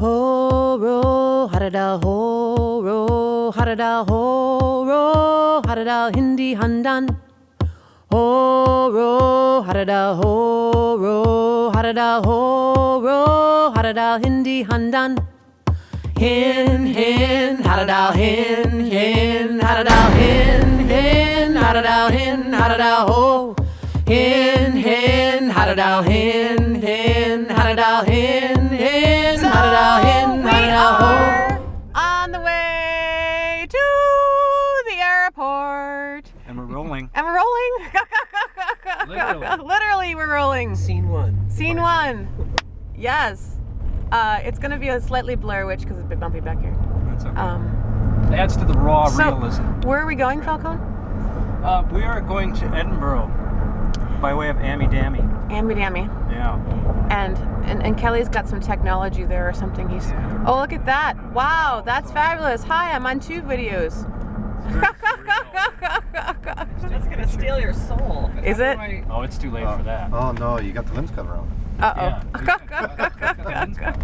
Ho ro, ha-da-da, ho ro, ha-da-da, ho ro, ha-da-da, Hindi handan. Ho ro, ha-da-da, ho ro, ha-da-da, ho ro, ha-da-da, Hindi handan. Hin, hin, ha-da-da, hin, hin, ha-da-da, hin, hin, ha-da-da, hin, ha-da-da, ho. Hin, hin, ha-da-da, hin, hin, ha-da-da, hin, hin, ha-da-da, hin, ha-da-da, ho. On the way to the airport. And we're rolling. And we're rolling. Literally. Literally, we're rolling. Scene one. Scene one. Yes. It's going to be a slightly blur witch because it's a bit bumpy back here. That's okay. It adds to the raw realism. Where are we going, Falcone? We are going to Edinburgh by way of Ammy-Dammy. Ammy-Dammy. Yeah. And Kelly's got some technology there or something. Oh, look at that. Wow, that's fabulous. Hi, I'm on 2 videos. That's gonna steal your soul. Is it? Oh, it's too late for that. Oh no, you got the lens cover on. Uh-oh. Yeah.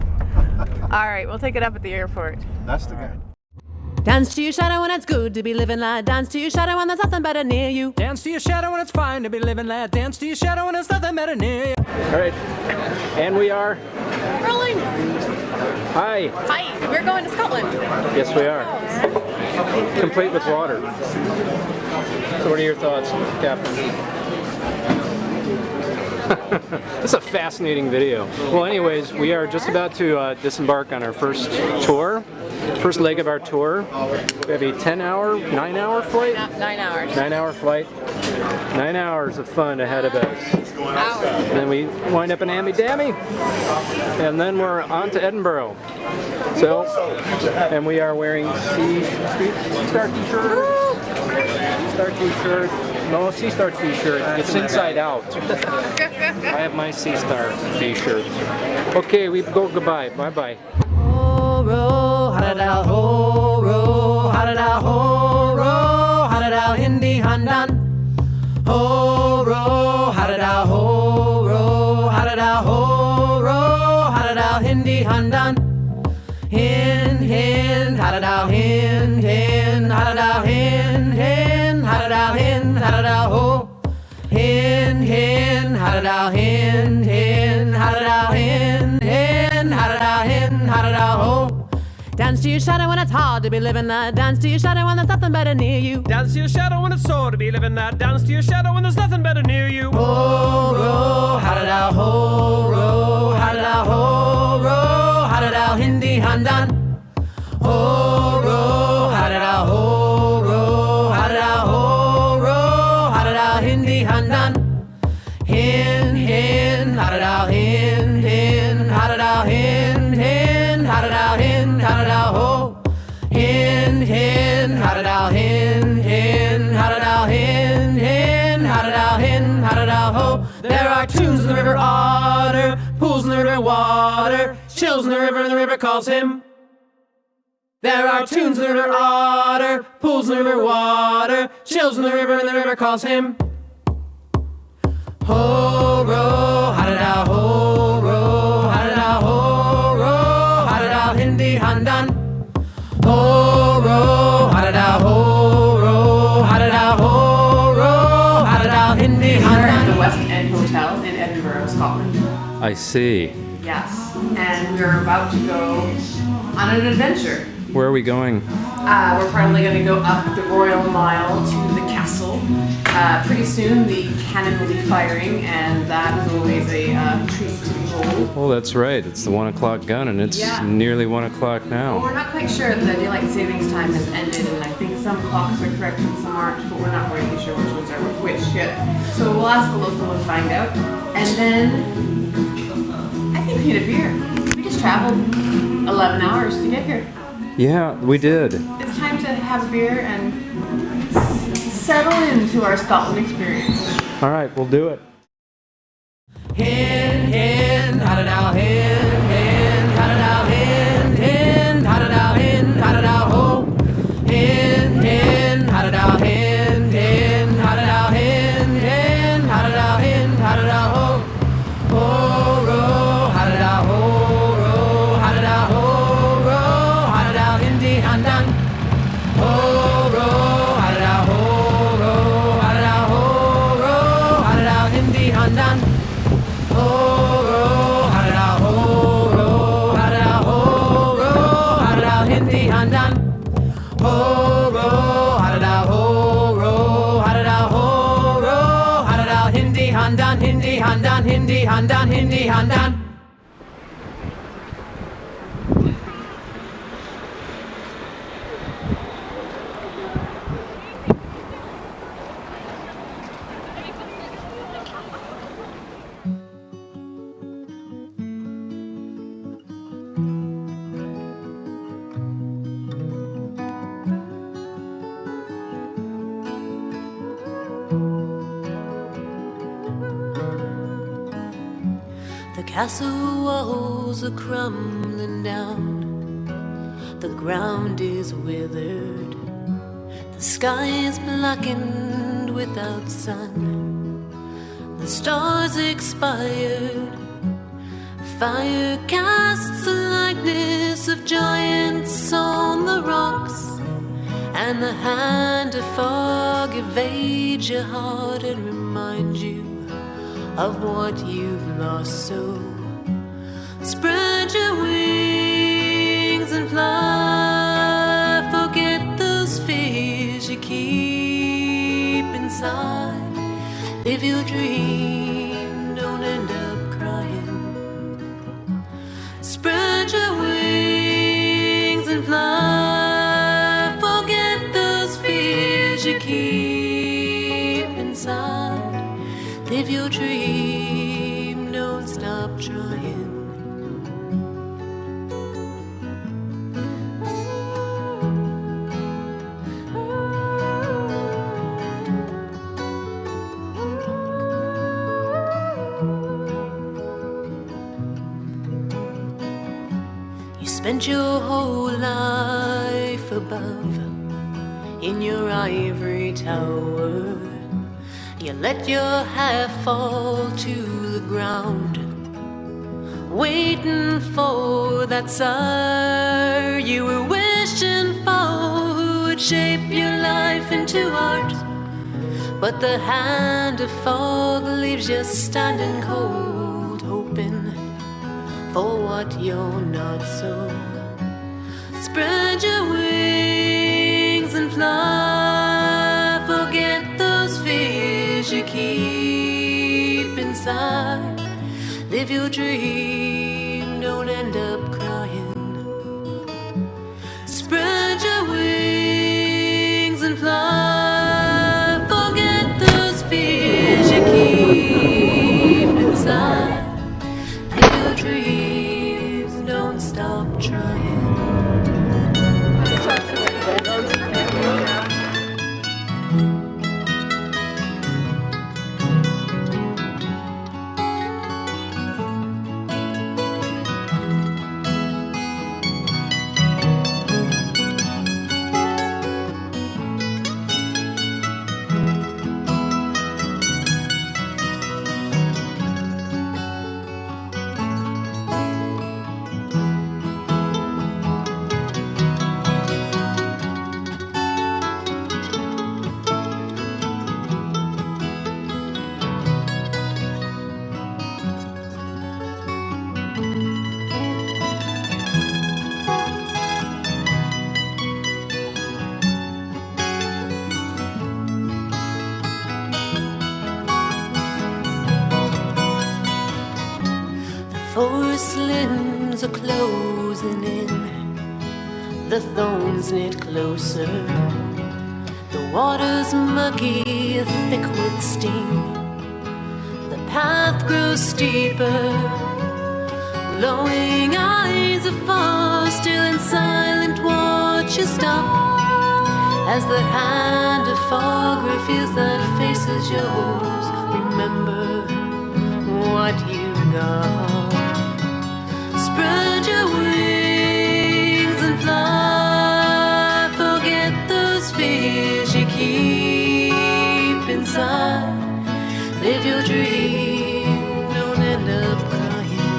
All right, we'll take it up at the airport. That's the guy. Dance to your shadow when it's good to be living, lad. Dance to your shadow when there's nothing better near you. Dance to your shadow when it's fine to be living, lad. Dance to your shadow when there's nothing better near you. All right. And we are. Rolling. Hi. Hi, we're going to Scotland. Yes, we are. Complete with water. So what are your thoughts, Captain? This is a fascinating video. Well, anyways, we are just about to disembark on our first tour. First leg of our tour. We have a 10-hour, 9-hour flight? 9 hours. 9-hour flight. 9 hours of fun ahead of us. And then we wind up in Ammy-Dammy. And then we're on to Edinburgh. So, and we are wearing Seastar t-shirt. Seastar t-shirt. No, Seastar t-shirt. It's inside out. I have my Seastar t-shirt. Okay, we go goodbye. Bye-bye. Ho ro, ha-da-da, ho ro, ha-da-da, ho ro, ha-da-da, Hindi handan. Ho ro, ha-da-da, ho ro, ha-da-da, ho ro, ha-da-da, Hindi handan. Hin, hin, ha-da-da, hin, hin, ha-da-da, hin, hin, ha-da-da, hin, ha-da-da, ho. Hin, hin, ha-da-da, hin, hin, ha-da-da, hin, hin, ha-da-da, hin, ha-da-da, ho. Dance to your shadow when it's hard to be living, lad. Dance to your shadow when there's nothing better near you. Dance to your shadow when it's sore to be living, lad. Dance to your shadow when there's nothing better near you. Ho ro, ha-da-da, ho ro, ha-da-da, ho ro, ha-da-da, Hindi handan. Ho ro, ha-da-da, ho ro, ha-da-da, ho ro, ha-da-da, Hindi handan. Hin, hin, ha-da-da, hin, hin, ha-da-da, hin, hin, ha-da-da, hin, ha-da-da, ho. Hin, hin, ha-da-da, hin, hin, ha-da-da, hin, hin, ha-da-da, hin, ha-da-da, ho. There are tunes in the river Otter, pools in the river water, chills in the river calls him. There are tunes in the river Otter, pools in the river water, chills in the river calls him. Ho ro, ha-da-da, ho ro, ha-da-da, ho ro, ha-da-da, Hindi handan. Ho ro, ha-da-da, ho ro, ha-da-da, ho ro, ha-da-da, Hindi handan. We're at the West End Hotel in Edinburgh, Scotland. I see. Yes, and we're about to go on an adventure. Where are we going? We're probably going to go up the Royal Mile to the castle. Pretty soon the cannon will be firing, and that is always a treat to behold. Oh, that's right. It's the 1 o'clock gun, and it's nearly 1 o'clock Well, now. we're not quite sure. The daylight savings time has ended, and I think some clocks are correct and some aren't, but we're not really sure which ones are which yet. So we'll ask the local and find out. And then I think we need a beer. We just traveled 11 hours to get here. Yeah, we did. It's time to have a beer and settle into our Scotland experience. All right, we'll do it. Hin, hin, ha-da-da, hin, hin, ha-da-da, hin, hin, ha-da-da, hin, ha-da-da, ho. Hin, hin, ha-da-da, hin, hin, ha-da-da, hin, hin, ha-da-da, hin, ha-da-da, ho. Ho, ro, ha-da-da, ho, ro, ha-da-da, ho. Handan, Hindi Handan. The castle walls are crumbling down. The ground is withered. The sky is blackened without sun. The stars expired. Fire casts a likeness of giants on the rocks, and the hand of fog evades your heart and reminds you of what you've lost. So spread your wings and fly. Forget those fears you keep inside. Live your dream, don't end up crying. Spread your wings and fly. Forget those fears you keep inside. Live your dream, don't stop trying. You spent your whole life above in your ivory tower. You let your hair fall to the ground, waiting for that star you were wishing for, who would shape your life into art. But the hand of fog leaves you standing cold, hoping for what you're not. So spread your wings and fly. Forget those fears you keep inside. Live your dream, don't end up crying. Spread your wings and fly. Forget those fears you keep inside. Live your dreams, don't stop trying. Forest limbs are closing in, the thorns knit closer. The water's murky, thick with steam. The path grows steeper. Glowing eyes are far, still and silent watch you stop, as the hand of fog reveals that face is yours. Remember what you got. Spread your wings and fly. Forget those fears you keep inside. Live your dream, don't end up crying.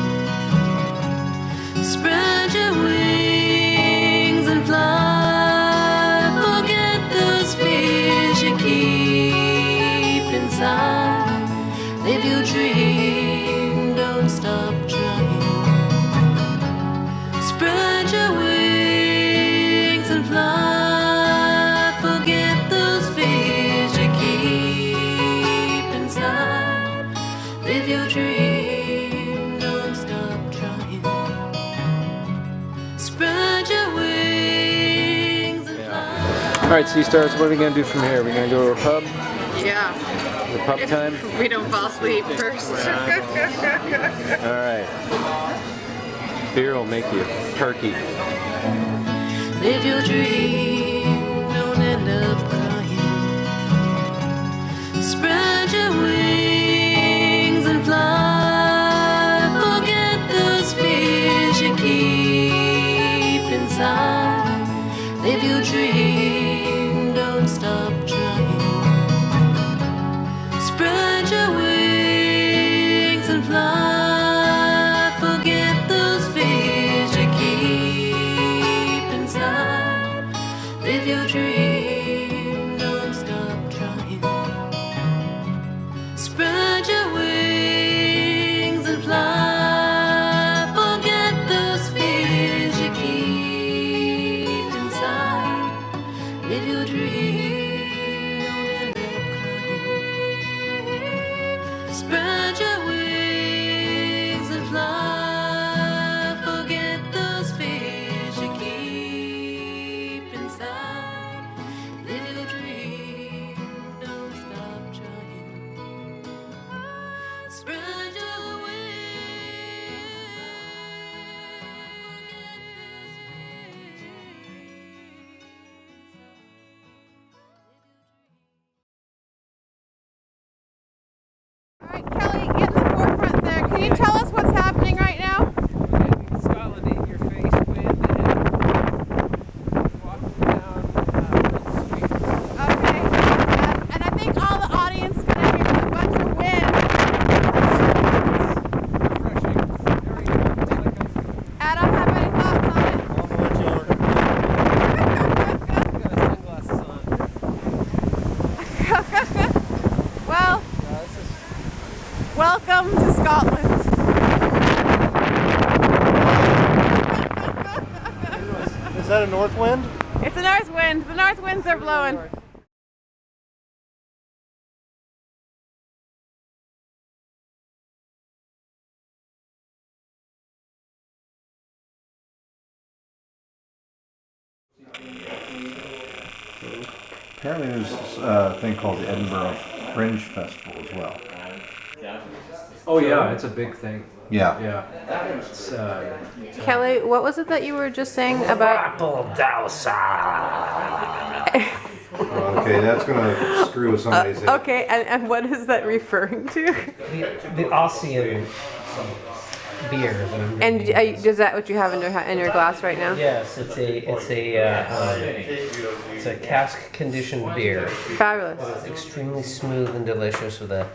Spread your wings and fly. Forget those fears you keep inside. Live your dream, don't stop trying. Spread your wings and fly. Forget those fears you keep inside. Live your dream. Alright, Seastars, what are we going to do from here? We're going to go to a pub? Yeah. The pub time? We don't fall asleep first. Alright. Beer will make you perky. Live your dream, don't end up crying. Spread your wings and fly. Forget those fears you keep inside. Live your dream, don't stop trying. Spread your wings and fly. Forget those fears you keep inside. Live your dream, don't stop trying. Spread your wings and fly. Forget those fears you keep inside. Live your dream, don't end up crying. Spread your wings and fly. Forget those fears you keep inside. Live your dream, don't stop trying. Spread your wings. Alright, Kelly, get in the forefront there. Can you tell us what's happening right now? Scotland in your face wind and walking down the street. Okay. And I think all the audience is going to hear a bunch of wind. Refreshing. Very delicate. Adam, have any thoughts on it? You got sunglasses on. Well, This is welcome to Scotland. Is that a north wind? It's a north wind. The north winds are blowing. Apparently there's a thing called the Edinburgh Fringe Festival as well. Oh yeah, it's a big thing. Yeah. Yeah. It's, Kelly, what was it that you were just saying about? Okay, that's gonna screw with somebody's head. Okay, and what is that referring to? The Austrian beer that I'm And drinking. is that what you have in your glass right now? Yes, it's a cask conditioned beer. Fabulous. It's extremely smooth and delicious with a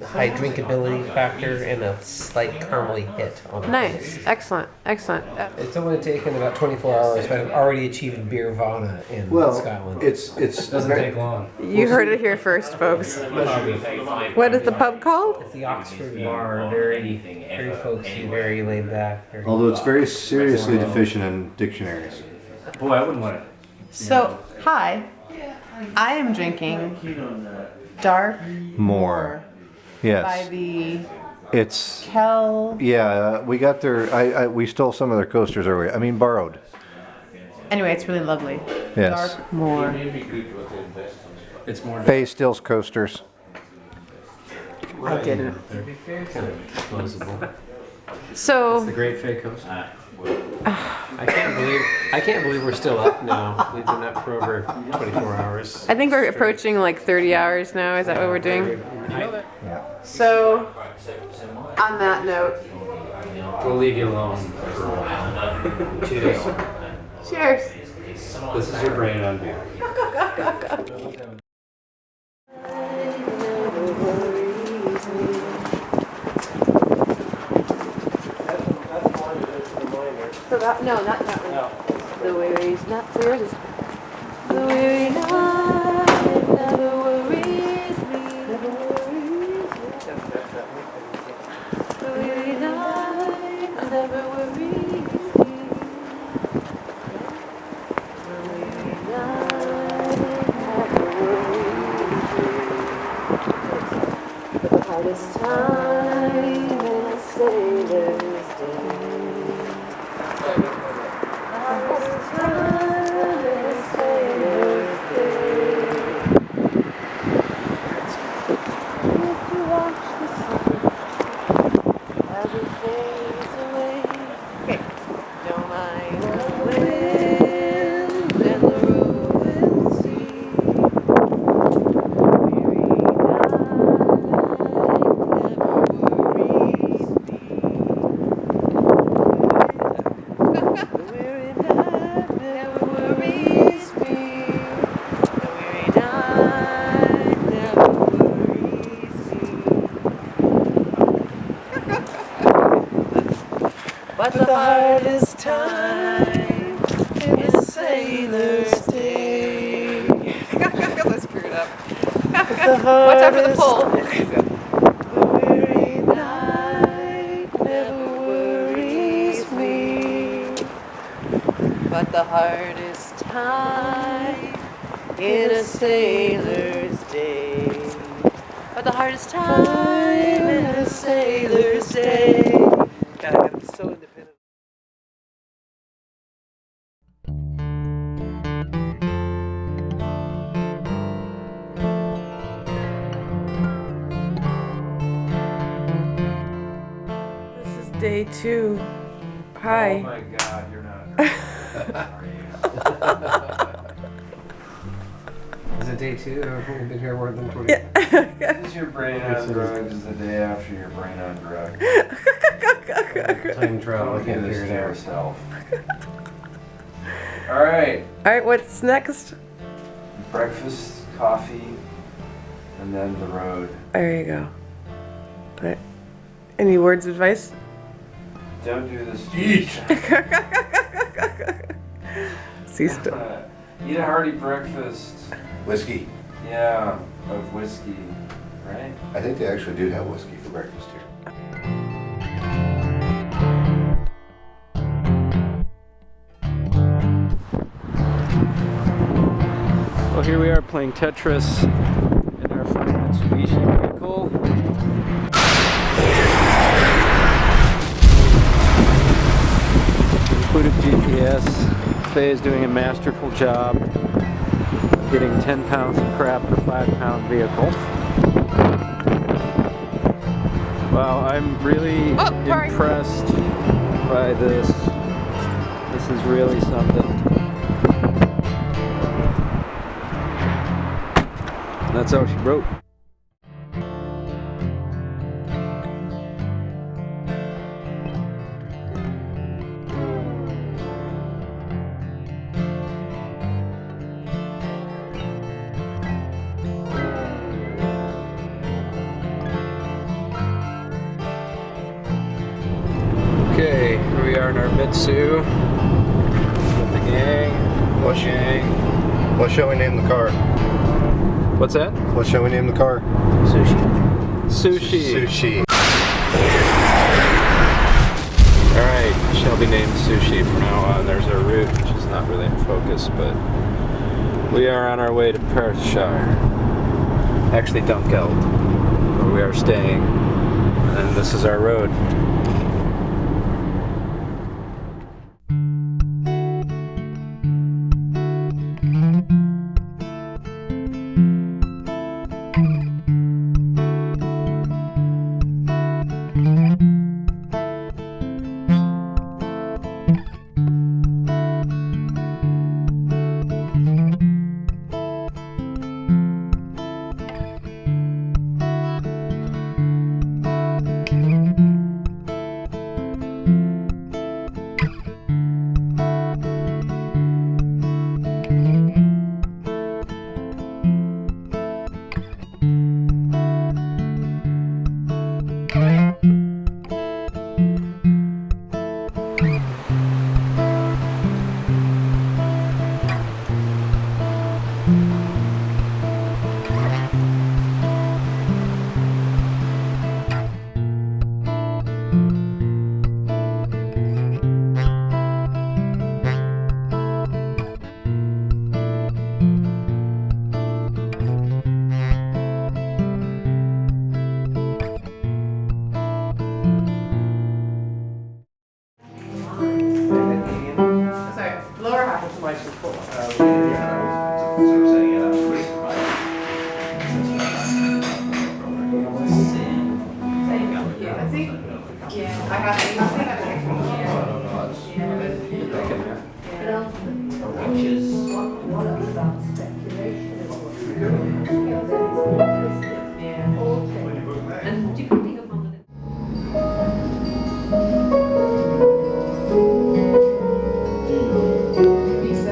high drinkability factor and a slight caramely hit on it. Nice. Excellent. Excellent. It's only taken about 24 hours, but I've already achieved beer vana in Well, Scotland. it's doesn't very- take long. You heard it here first, folks. What is the pub called? It's the Oxford Bar, very folksy, very laid back. although it's very seriously deficient in dictionaries. Boy, I wouldn't want it. So, hi. I am drinking Dark More. by Yes. the It's Kel. we got their. We stole some of their coasters earlier. I mean, borrowed. Anyway, it's really lovely. Yes. Dark More. It's more Faye Stills coasters. I didn't. disposable. So, The Great Fake Coast. I can't believe we're still up now. We've been up for over 24 hours. I think we're approaching like 30 hours now. Is that what we're doing? Yeah. So, on that note, We'll leave you alone for a while. Cheers. cheers. This is your brain on beer. So that, no, not that one. The worries, not so yours is. The weary night never worries me. Never worries me. The weary night never worries me. The weary night never worries me. But the hardest time in a sailor's day. but the hardest time is a sailor's day. I screwed up. The Watch out for the pull. The weary night never worries me, but the hardest time in a sailor's day. But the hardest time in a sailor's day. God, I gotta be so independent. This is day 2. Hi. Oh my God, you're not. Is it day 2? We've been here more than 20 Is your brain on drugs the day after your brain on drugs? Time travel, I Don't can't do this figure to it out. yourself. Alright, Alright, what's next? breakfast, coffee, and then the road. There you go. But any words of advice? Don't do this to yourself. Seastar. Eat a hearty breakfast. Whiskey. Yeah, of whiskey, right? I think they actually do have whiskey for breakfast here. Well, here we are playing Tetris in our fine Mitsubishi vehicle. Included GPS. Faye is doing a masterful job of getting 10 pounds of crap in a 5-pound vehicle. Wow, I'm really impressed by this. This is really something. That's how she wrote. Okay, here we are in our Mitsu with the gang. What shall we name the car? What's that? What shall we name the car? Sushi. Sushi. Alright, shall be named Sushi from now on. There's our route, which is not really in focus, but we are on our way to Perthshire. Actually, Dunkeld, where we are staying. And this is our road. Sorry, lower half. Yeah, see? Yeah, I got it. I got and depending upon the B7.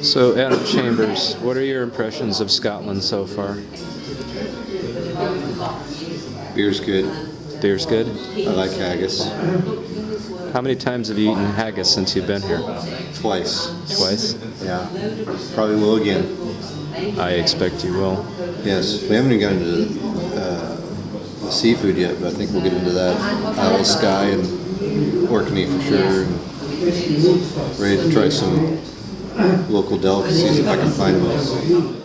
So, Adam Chambers, what are your impressions of Scotland so far? Beer's good. Beer's good? I like haggis. How many times have you eaten haggis since you've been here? Twice. Twice? Yeah. Probably will again. I expect you will. Yes. We haven't even gotten to the seafood yet, but I think we'll get into that. Isle of Skye and Orkney for sure. And ready to try some local delicacies if I can find them.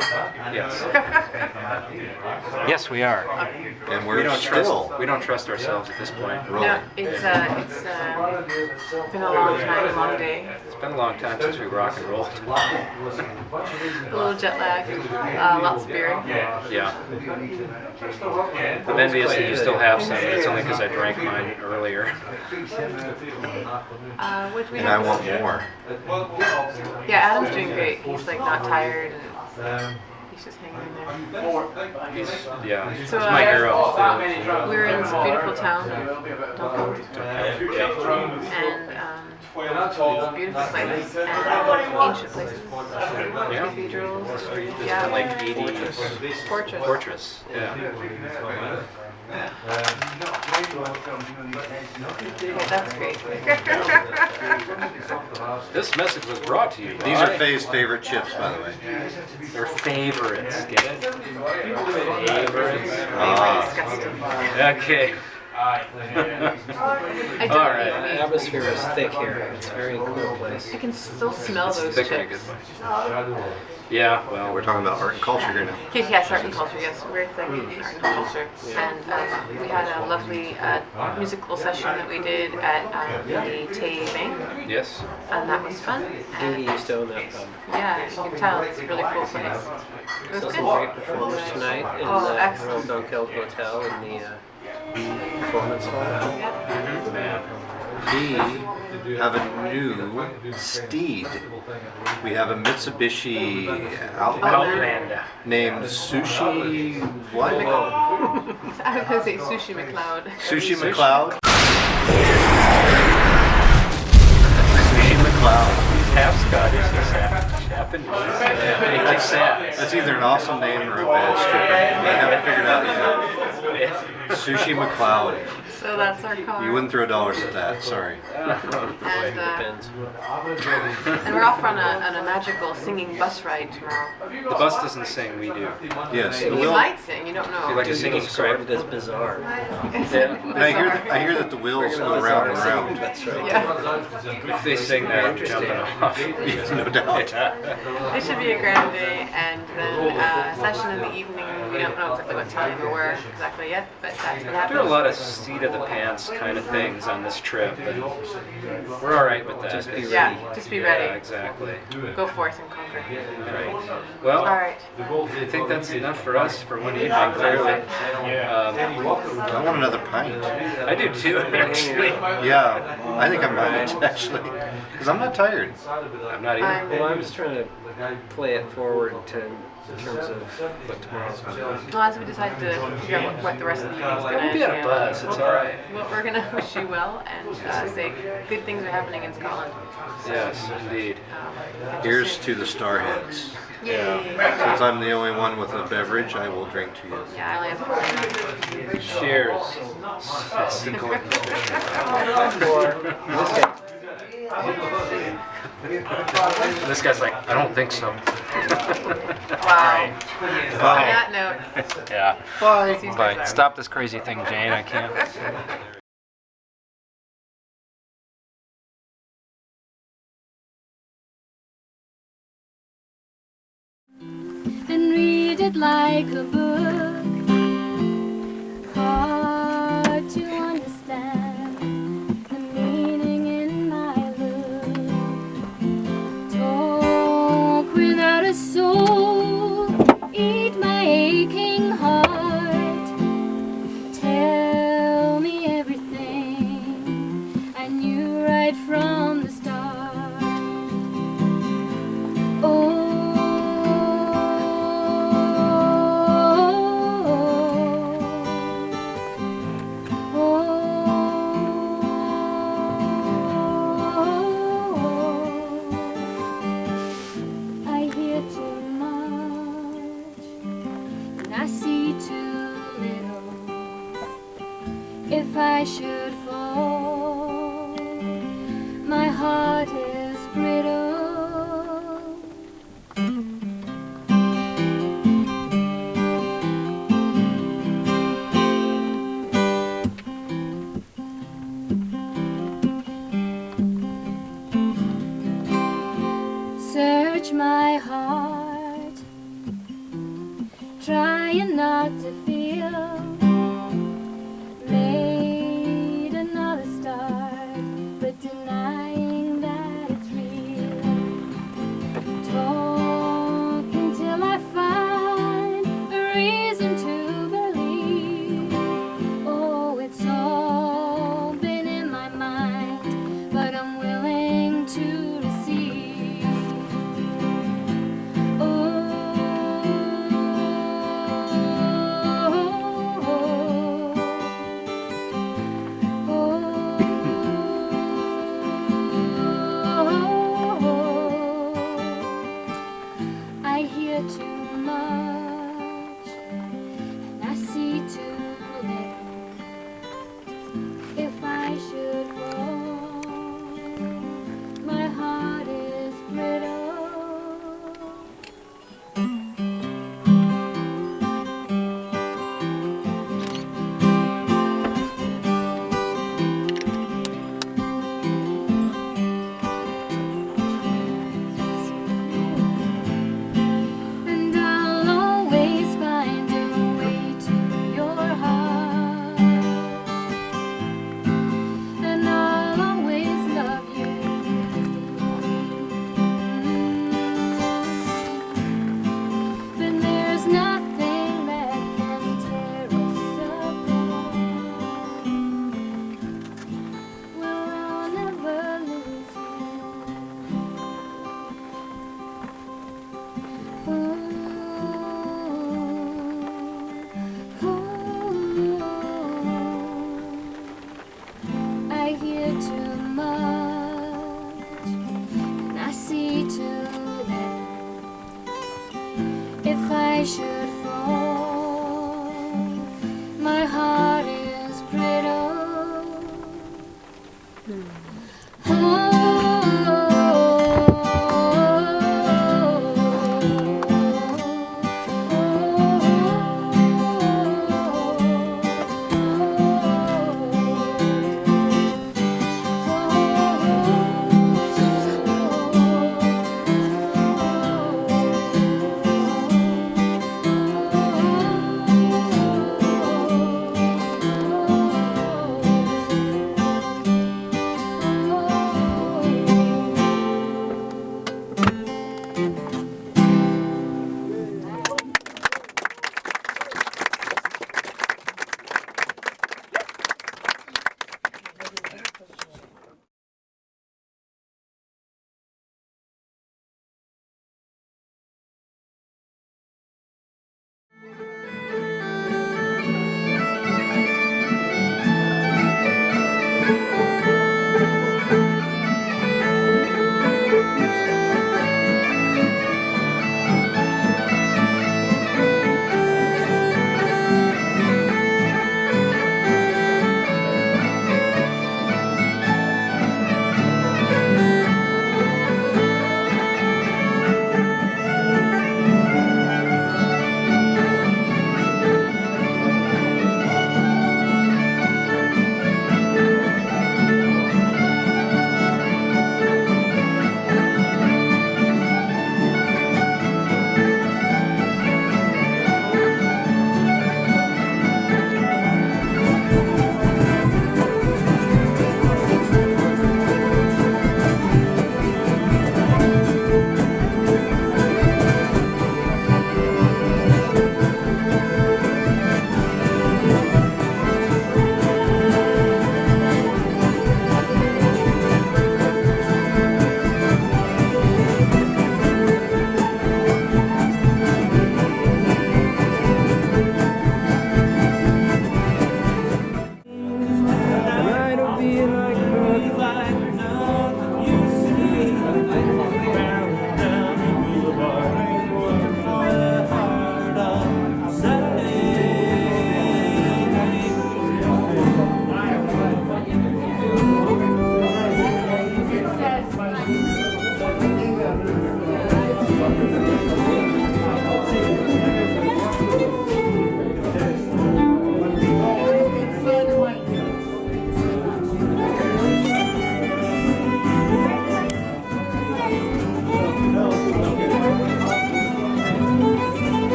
tonight? Yes. Yes, we are. And We we're don't still trust. We don't trust ourselves at this point. rolling. No, it's been a long time, a long day. It's been a long time since we rock and rolled. A little jet lag, lots of beer. Yeah. I'm envious that you still have some, but it's only because I drank mine earlier. What do we And I have? want more. Yeah, Adam's doing great. He's like not tired and he's just hanging in there. He's So, my hero. We're in this beautiful town, Dunkeld, and it's a beautiful place and ancient places, cathedrals, Yeah, like 80s fortress. Yeah. Okay, that's great. This message was brought to you. These are Faye's favorite chips, by the way. They're favorites. Get it? Favorites. Disgusting. Okay. I All don't right. eat meat. The atmosphere is thick here. It's a very cool place. I can still smell those Thick in a chips. good way. Yeah, well, We're talking about art and culture here now. Yes, art and culture, yes. Very thick in art and culture. And we had a lovely musical session that we did at the Tay Bank, yes. and that was fun. Dingy And used to own that pub. yeah, you can tell it's a really cool place. It was Saw good. some great performers tonight in Oh, the excellent. Royal Dunkeld Hotel in the performance hall. We have a new steed. We have a Mitsubishi Outlander. named Sushi. What? I was going to say Sushi McLeod. Sushi McLeod. Sushi McLeod. Half Scottish, he's half Japanese. That's either an awesome name or a bad stripper name. I haven't figured out yet. Sushi McLeod. So that's our car. You wouldn't throw dollars at that. Sorry. And, Depends. and we're off on a magical singing bus ride tomorrow. The bus doesn't sing, we do. Yes. The You wheel. might sing, you don't know. You like a singing Described sword? it as bizarre. Yeah. And I hear that the wheels go round and round. That's right. Yeah, If they sing that, I'm jumping off. Yes, no doubt. it should be a grand day, and then session in the evening. We don't know exactly what time or where exactly yet, but that's what There are a happens. lot of seat of the pants kind of things on this trip, and we're all right with that. Just be Yeah, just be ready. Yeah, exactly. Go forth and conquer. Right. Well, All right. I think that's enough for us for one evening, clearly. I want another pint. I do too, actually. Yeah, I think I'm right, actually. Because I'm not tired. I'm not even. Well, I'm just trying to play it forward in terms of what tomorrow's going to be. Well, as we decide to figure out what the rest of the evening's going to We'll be on a bus, it's all right. Well, we're going to wish you well and say good things are happening in Scotland. Yes, indeed. Here's to the Starheads. Yay. Since I'm the only one with a beverage, I will drink to you. Yeah, I only have 4 minutes. Cheers. That's the golden This guy's like, I don't think so. Wow. On Bye. that note, Yeah. Bye. Bye. Stop this crazy thing, Jane. I can't. And read it like a book, hard to understand the meaning in my look. Talk without a soul, eat my aching heart. Tell me everything I knew right from the start. Oh. I hear too much and I see too little. If I should fall, my heart is brittle. Search my heart trying not to feel. Made another start, but denying that it's real. Talking till I find a reason to believe. Oh, it's all been in my mind, but I'm willing to receive. I hear too much and I see too little. If I should fall, my heart is brittle. And I'll always find a way to your heart. And I'll always love you. But there's nothing that can tear us apart. Well, I'll never lose I hear too much and I see too little. If I should fall, my heart is brittle.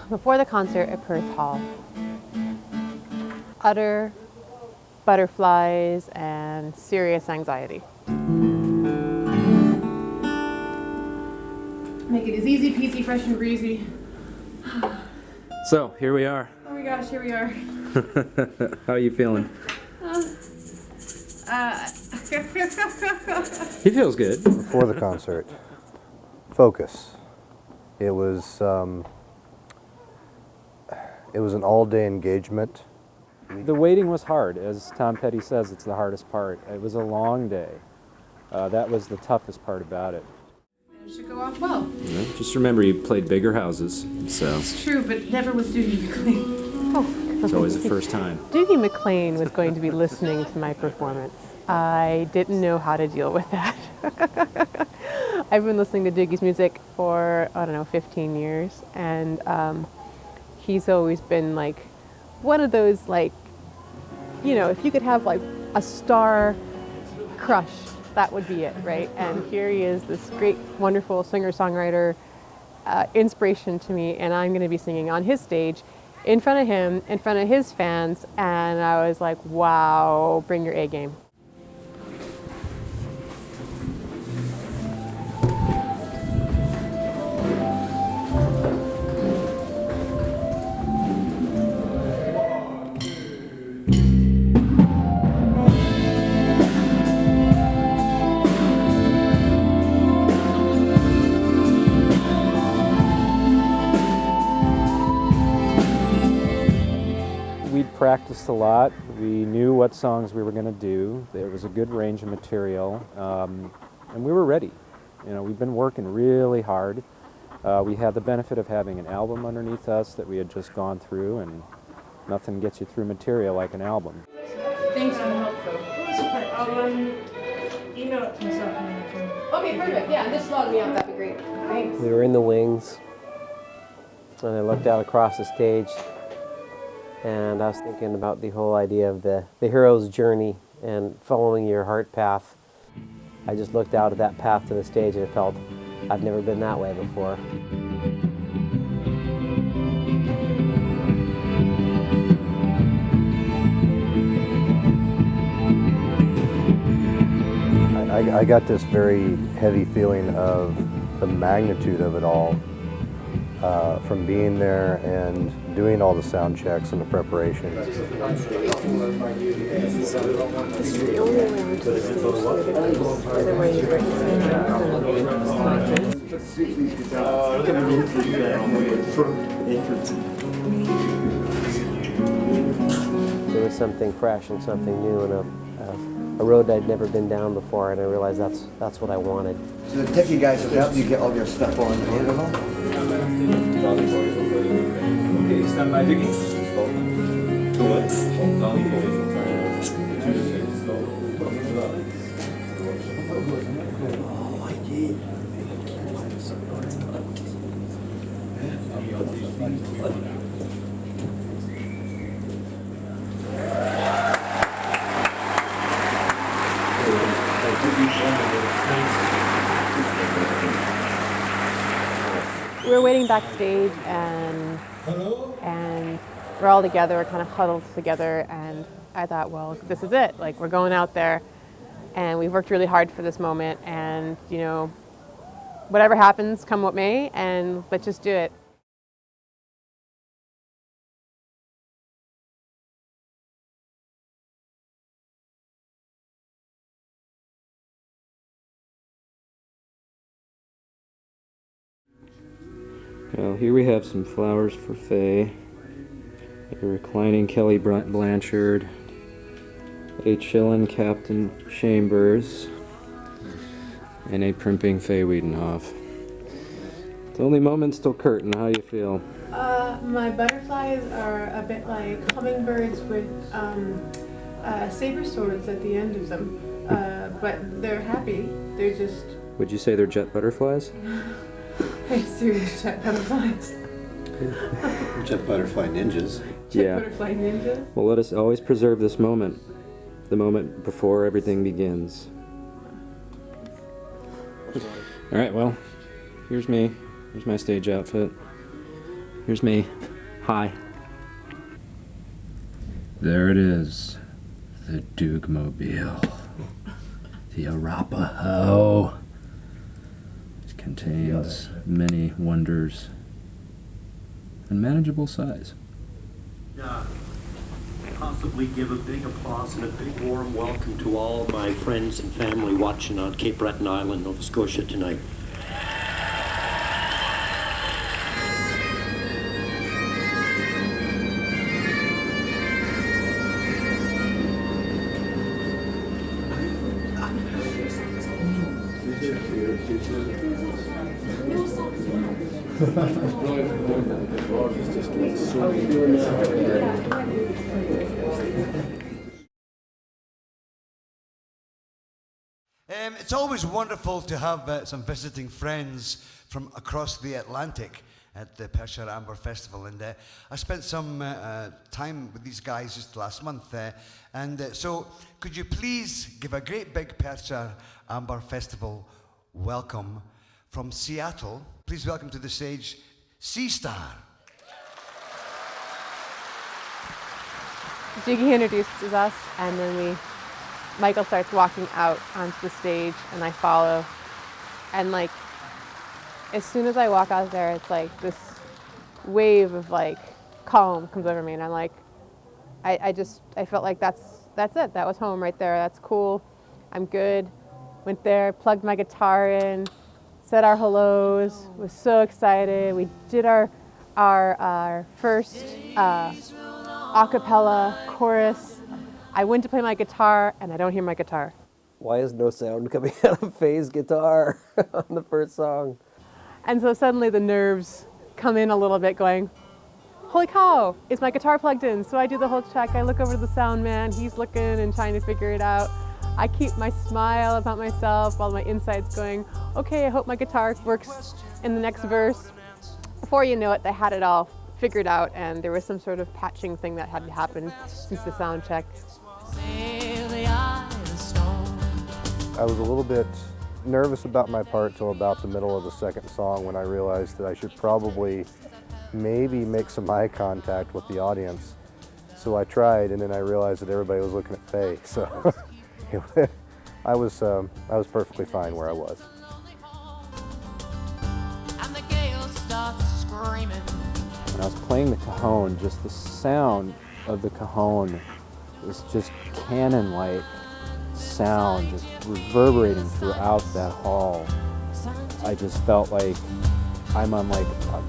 Before the concert at Perth Hall, utter butterflies and serious anxiety. Make it as easy peasy, fresh and breezy. So, here we are. Oh my gosh, here we are. How are you feeling? He feels good. Before the concert, focus. It was an all-day engagement. The waiting was hard. As Tom Petty says, it's the hardest part. It was a long day. That was the toughest part about it. It should go off well. Yeah, just remember, you played bigger houses, so It's true, but never with Doogie McLean. Oh. it's always the first time. Doogie McLean was going to be listening to my performance. I didn't know how to deal with that. I've been listening to Doogie's music for, 15 years, and he's always been like one of those, like, if you could have like a star crush, that would be it, right? And here he is, this great, wonderful singer-songwriter, inspiration to me, and I'm going to be singing on his stage in front of him, in front of his fans, and I was like, wow, bring your A game. Practiced a lot. We knew what songs we were going to do. There was a good range of material, and we were ready. We've been working really hard. We had the benefit of having an album underneath us that we had just gone through, and nothing gets you through material like an album. Thanks for the help, though. I'll email it to myself. Okay, perfect. Yeah, just log me out. That'd be great. Thanks. We were in the wings, and I looked out across the stage, and I was thinking about the whole idea of the hero's journey and following your heart path. I just looked out at that path to the stage and felt I've never been that way before. I got this very heavy feeling of the magnitude of it all from being there and doing all the sound checks and the preparation. There was something fresh and something new and a road I'd never been down before, and I realized that's what I wanted. So the techie guys have helped you get all your stuff on the interval? Okay, stand by digging. Oh, I did. We were waiting backstage, and we're all together, we're kind of huddled together, and I thought, well, this is it. Like, we're going out there, and we've worked really hard for this moment, and, whatever happens, come what may, and let's just do it. Well, here we have some flowers for Faye, a reclining Kelly Blanchard, a chillin' Captain Chambers, and a primping Faye Wiedenhoff. It's only moments till curtain. How you feel? My butterflies are a bit like hummingbirds with saber swords at the end of them, but they're happy. They're just... Would you say they're jet butterflies? Serious jet butterflies. Jet butterfly ninjas. Jet butterfly ninjas. Well, let us always preserve this moment the moment before everything begins. All right, well, here's me. Here's my stage outfit. Here's me. Hi. There it is. The Duke-mobile. The Arapaho. It contains many wonders and manageable size. Possibly give a big applause and a big warm welcome to all my friends and family watching on Cape Breton Island, Nova Scotia tonight. It's always wonderful to have some visiting friends from across the Atlantic at the Perthshire Amber Festival, and I spent some time with these guys just last month, so could you please give a great big Perthshire Amber Festival welcome from Seattle. Please welcome to the stage Seastar. Jiggy introduces us, and then Michael starts walking out onto the stage, and I follow. And like, as soon as I walk out there, it's like this wave of like calm comes over me, and I'm like, I felt like that's it. That was home right there. That's cool. I'm good. Went there, plugged my guitar in, said our hellos. Was so excited. We did our first a cappella chorus. I went to play my guitar, and I don't hear my guitar. Why is no sound coming out of Faye's guitar on the first song? And so suddenly the nerves come in a little bit, going, holy cow, is my guitar plugged in? So I do the whole check. I look over to the sound man. He's looking and trying to figure it out. I keep my smile about myself while my inside's going, okay, I hope my guitar works in the next verse. Before you know it, they had it all figured out, and there was some sort of patching thing that had to happen since the sound check. I was a little bit nervous about my part till about the middle of the second song, when I realized that I should probably maybe make some eye contact with the audience. So I tried, and then I realized that everybody was looking at Faye. So I was perfectly fine where I was. And the gale starts screaming. When I was playing the cajon, just the sound of the cajon was just cannon-like sound, just reverberating throughout that hall. I just felt like I'm on like a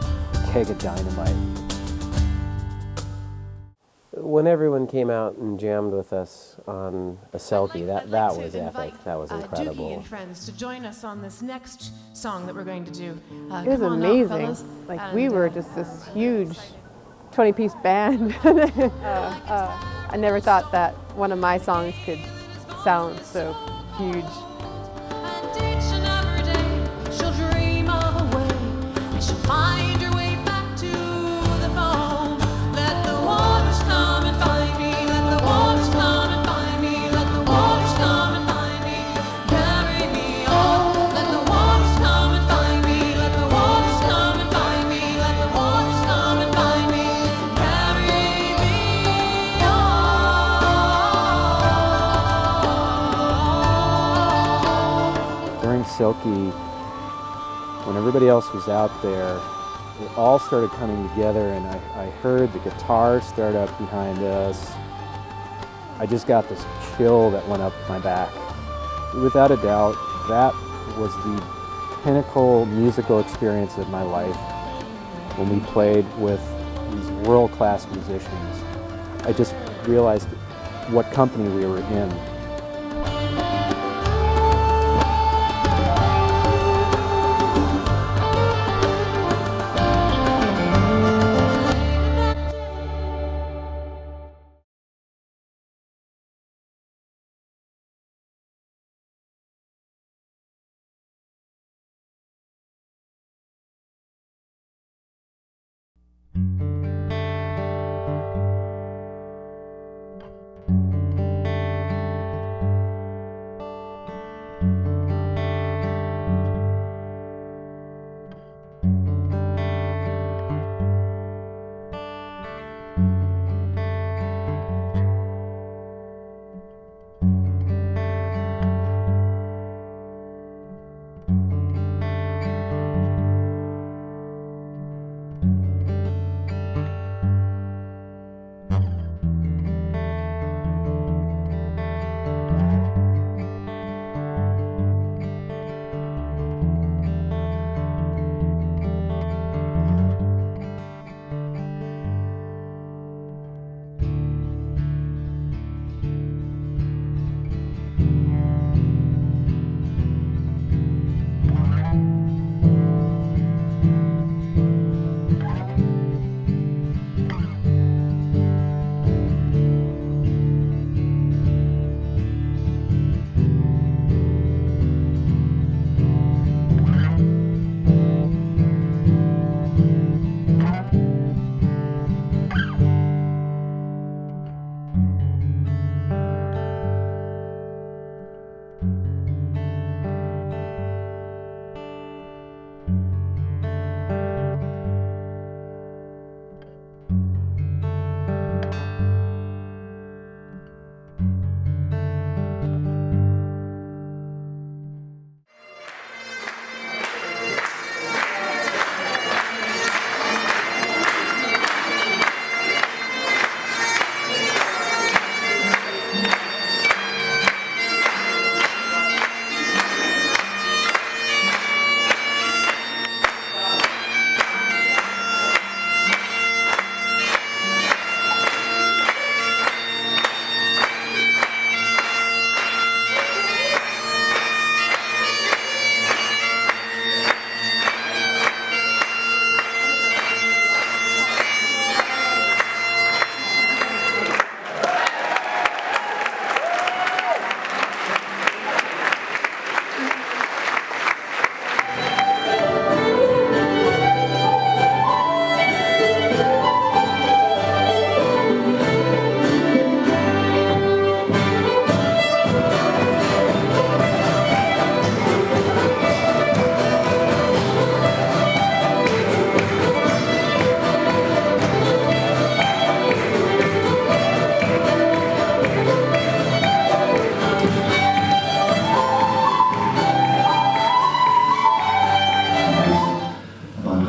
keg of dynamite. When everyone came out and jammed with us on a selkie, that was epic. That was incredible. Doogie and friends to join us on this next song that we're going to do. It was amazing. Like, we were just this huge 20-piece band. I never thought that one of my songs could sound so huge. And each and every day she'll dream of a way, and she'll find her way back to the phone. Let the waters come and find me. Let the waters come and find me. Let the waters come and find me. Carry me on. Let the waters come and find me. Let the waters come and find me. Let the waters come and find me. Carry me on. During Silky, when everybody else was out there, it all started coming together, and I heard the guitar start up behind us. I just got this chill that went up my back. Without a doubt, that was the pinnacle musical experience of my life when we played with these world-class musicians. I just realized what company we were in.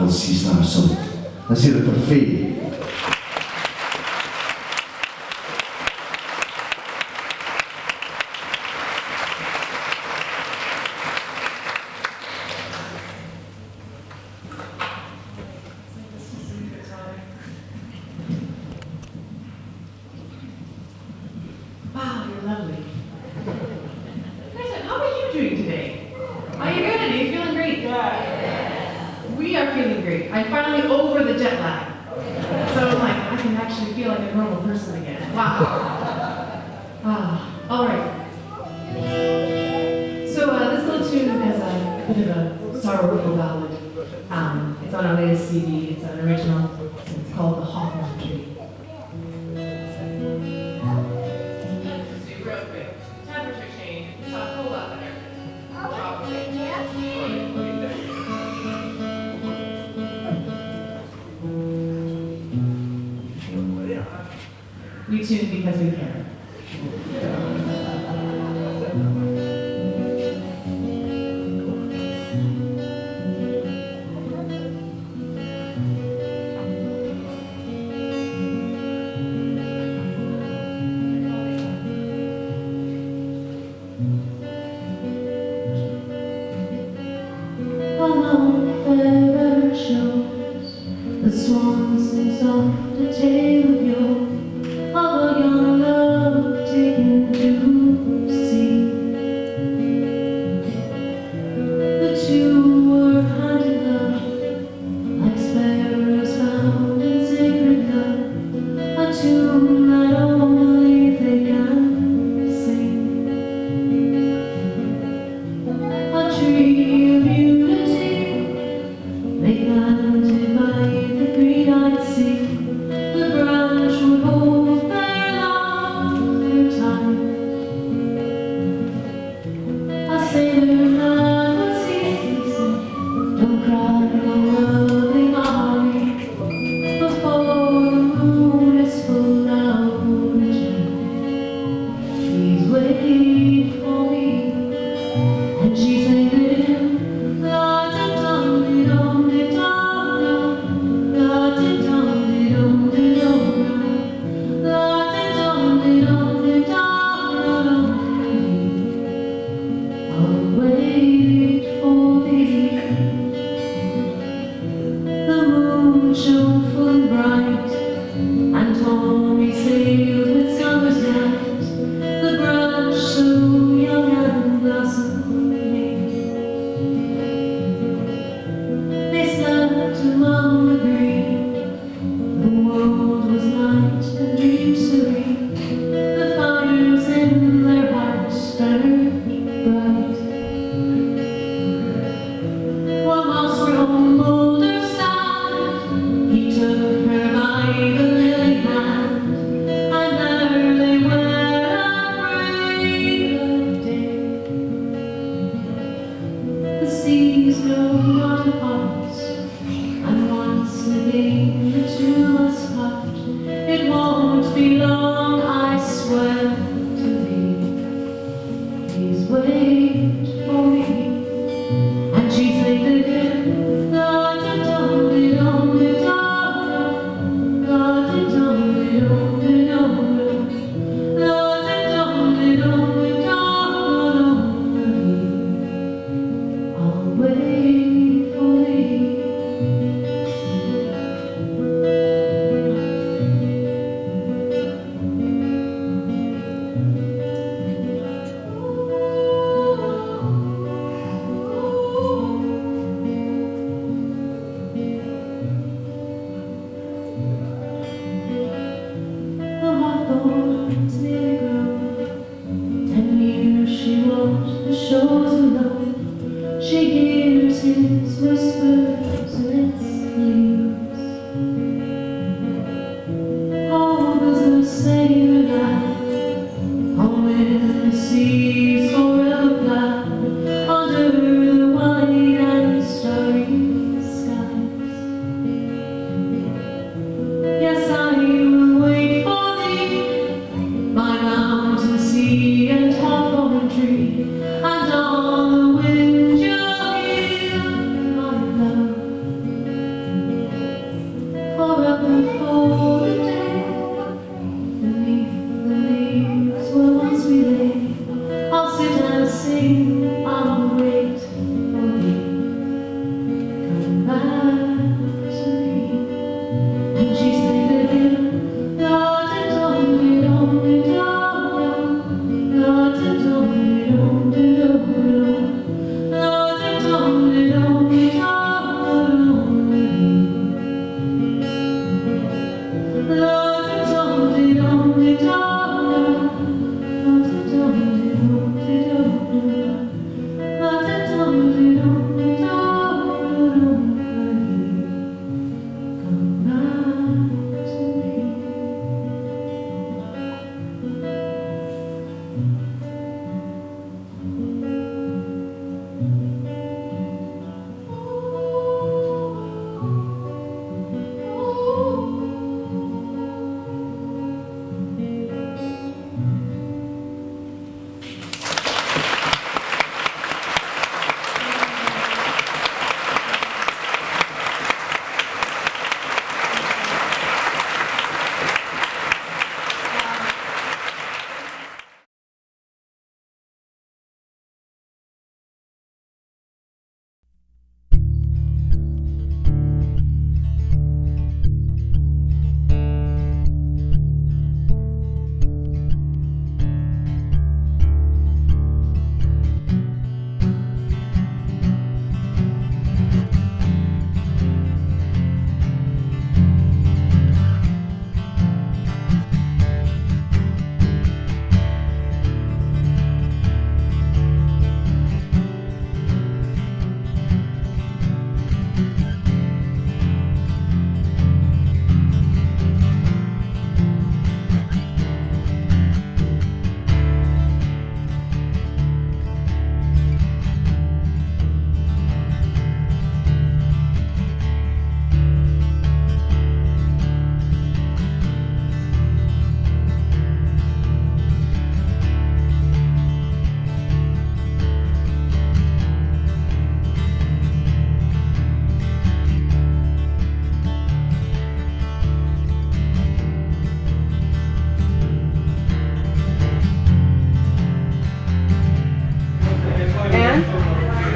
called Seastar. So let's hear it for Faye. Wow, you're lovely. Kristen, how are you doing today? Are you good? Are you feeling great? Yeah. We are feeling great. I'm finally over the jet lag. So I'm like, I can actually feel like a normal person again. Wow. All right. So this little tune has a bit of a sorrowful ballad. It's on our latest CD. It's an original. It's called The Hawthorne Tree. Real quick. Temperature change. It's a whole lot better. We tune because we care. Fair shows the swan sings oft a tale of yore, of a young love taken to sea. The two were hand in glove, like sparrows found in sacred love, a tune that only they can sing. A tree of unity, they planted by the green-eyed sea. The branch would hold their love, their time. A sailor man was he said, don't cry, oh lovely Molly, before the moon is full out of time. Please wait for me. And she sang to him, la-di-dum-di-dum. I'll wait for thee.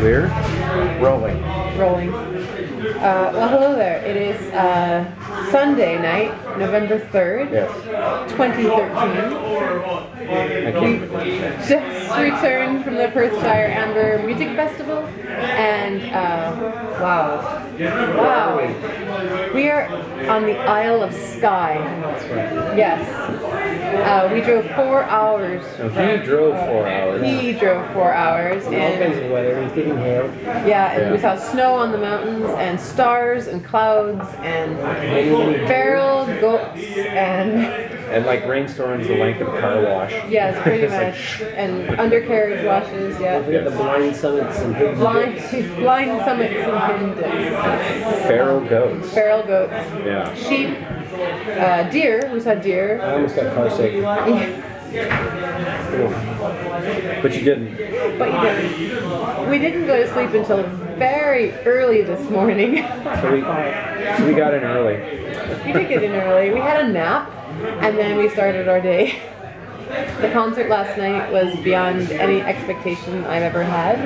We're rolling. Rolling. Well, hello there. It is Sunday night, November 3rd, Yes. 2013. We've just returned from the Perthshire Amber Music Festival, and wow. We are on the Isle of Skye. Yes. We drove 4 hours. So he drove 4 hours. He drove 4 hours. All kinds of weather, including hail. Yeah, and we saw snow on the mountains, and stars, and clouds, and feral goats, And like rainstorms the length of a car wash. yes, pretty It's like, much, and undercarriage washes, yeah. We had the blind summits and hidden Blind summits and hidden dips. Feral goats. Feral goats. Yeah. Sheep, deer. We saw deer. I almost got car sick. But you didn't. But you didn't. We didn't go to sleep until very early this morning. So we got in early. We did get in early. We had a nap, and then we started our day. The concert last night was beyond any expectation I've ever had.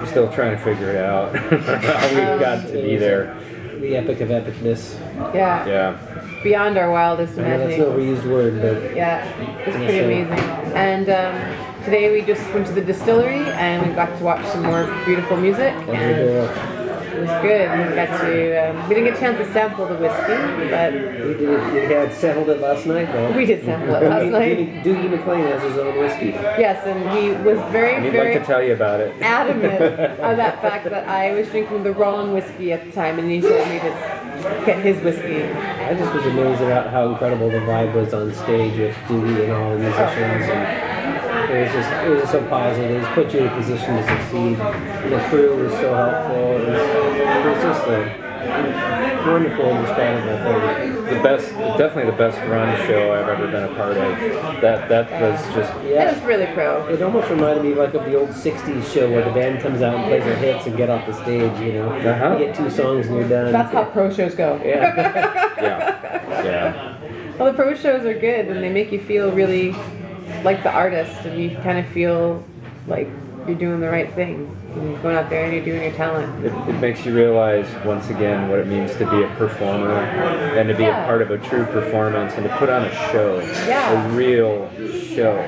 We're still trying to figure it out. How we got to be there. The epic of epicness. Yeah. Yeah. Beyond our wildest I know that's imagining. an overused word, but Yeah, it's pretty amazing. And today we just went to the distillery and we got to watch some more beautiful music. And it was good. We got to. We didn't get a chance to sample the whiskey, but we had sampled it last night, though. we did sample it last night. Doogie McLean has his own whiskey. Yes, and he was very, We'd very like to tell you about it. adamant of that fact that I was drinking the wrong whiskey at the time, and he told me to get his whiskey. I just was amazed about how incredible the vibe was on stage with Doogie and all the musicians. And it was just so positive. It just put you in a position to succeed. And the crew was so helpful. It was just a wonderful, indescribable thing. Definitely the best run show I've ever been a part of. That was just. It was really pro. It almost reminded me like of the old '60s show where the band comes out and plays their hits and get off the stage. You know, Uh-huh. you get 2 songs and you're done. That's how pro shows go. Yeah. Yeah. Well, the pro shows are good, and they make you feel really like the artist, and you kind of feel like you're doing the right thing. And you're going out there and you're doing your talent. It makes you realize once again what it means to be a performer and to be a part of a true performance and to put on a show. Yeah. A real show.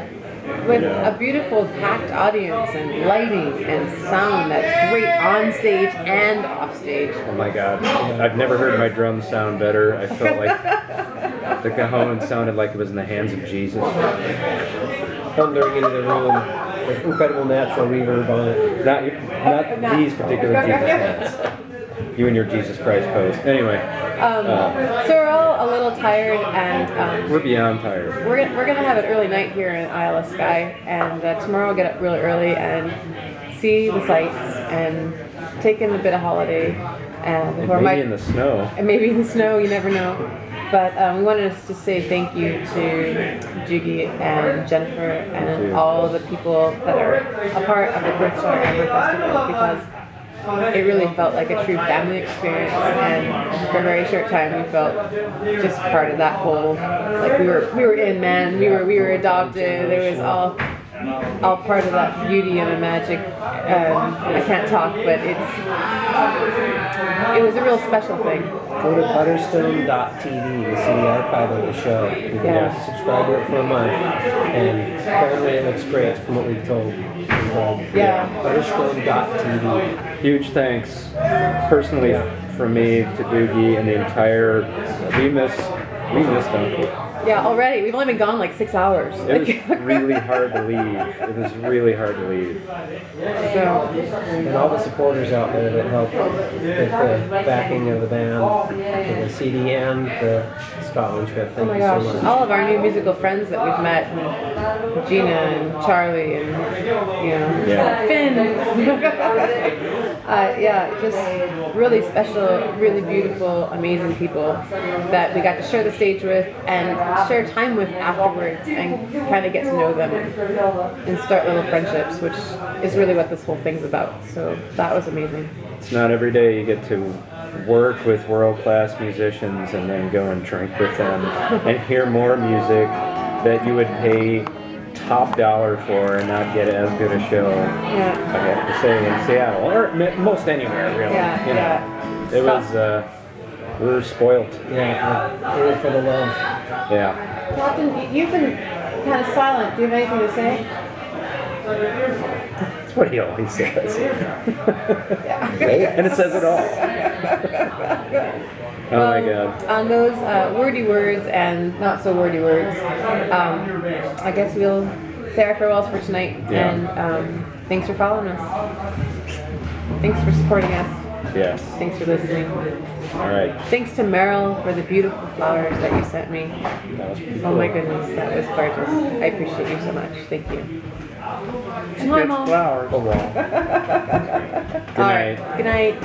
With a beautiful packed audience and lighting and sound that's great on stage and off stage. Oh my God. I've never heard my drums sound better. I felt like the cajon sounded like it was in the hands of Jesus. Thundering into the room with incredible natural reverb on it. Not these particular Jesus hands. You and your Jesus Christ pose. Anyway. So we're all a little tired, and we're beyond tired. We're gonna have an early night here in Isle of Skye, and tomorrow we'll get up really early and see the sights and take in a bit of holiday. And maybe in the snow. And maybe in the snow, you never know. But we wanted to say thank you to Jiggy and Jennifer and all the people that are a part of the Perthshire Amber Festival, because it really felt like a true family experience, and for a very short time we felt just part of that whole, like we were in, man, we were adopted. There was all part of that beauty and the magic. I can't talk, but it was a real special thing. Go to butterstone.tv to see the archive of the show. You can subscribe to it for a month, and apparently it looks great from what we've told. Butterstone.tv. Huge thanks, personally, from me to Doogie and the entire. We missed Uncle. Yeah, already. We've only been gone like 6 hours. It was really hard to leave. It was really hard to leave. And all the supporters out there that helped with the backing of the band, for the CD and the Scotland trip. Thank Oh my you gosh, so much. all of our new musical friends that we've met, and Gina and Charlie and, Finn. Just really special, really beautiful, amazing people that we got to share the stage with and share time with afterwards and kind of get to know them and start little friendships, which is really what this whole thing's about. So that was amazing. It's not every day you get to work with world-class musicians and then go and drink with them and hear more music that you would pay top dollar for and not get as good a show. Yeah. I have to say in Seattle or most anywhere really. It was we were spoiled. Yeah, for the love. Yeah. Captain, you've been kind of silent. Do you have anything to say? That's what he always says. And it says it all. Oh my God. On those wordy words and not so wordy words, I guess we'll say our farewells for tonight. Yeah. And thanks for following us. Thanks for supporting us. Yes. Thanks for listening. All right. Thanks to Meryl for the beautiful flowers that you sent me. That was pretty Oh my cool. goodness, that was gorgeous. I appreciate you so much. Thank you. She gets flowers. Oh, wow. Good All night. right. Good night.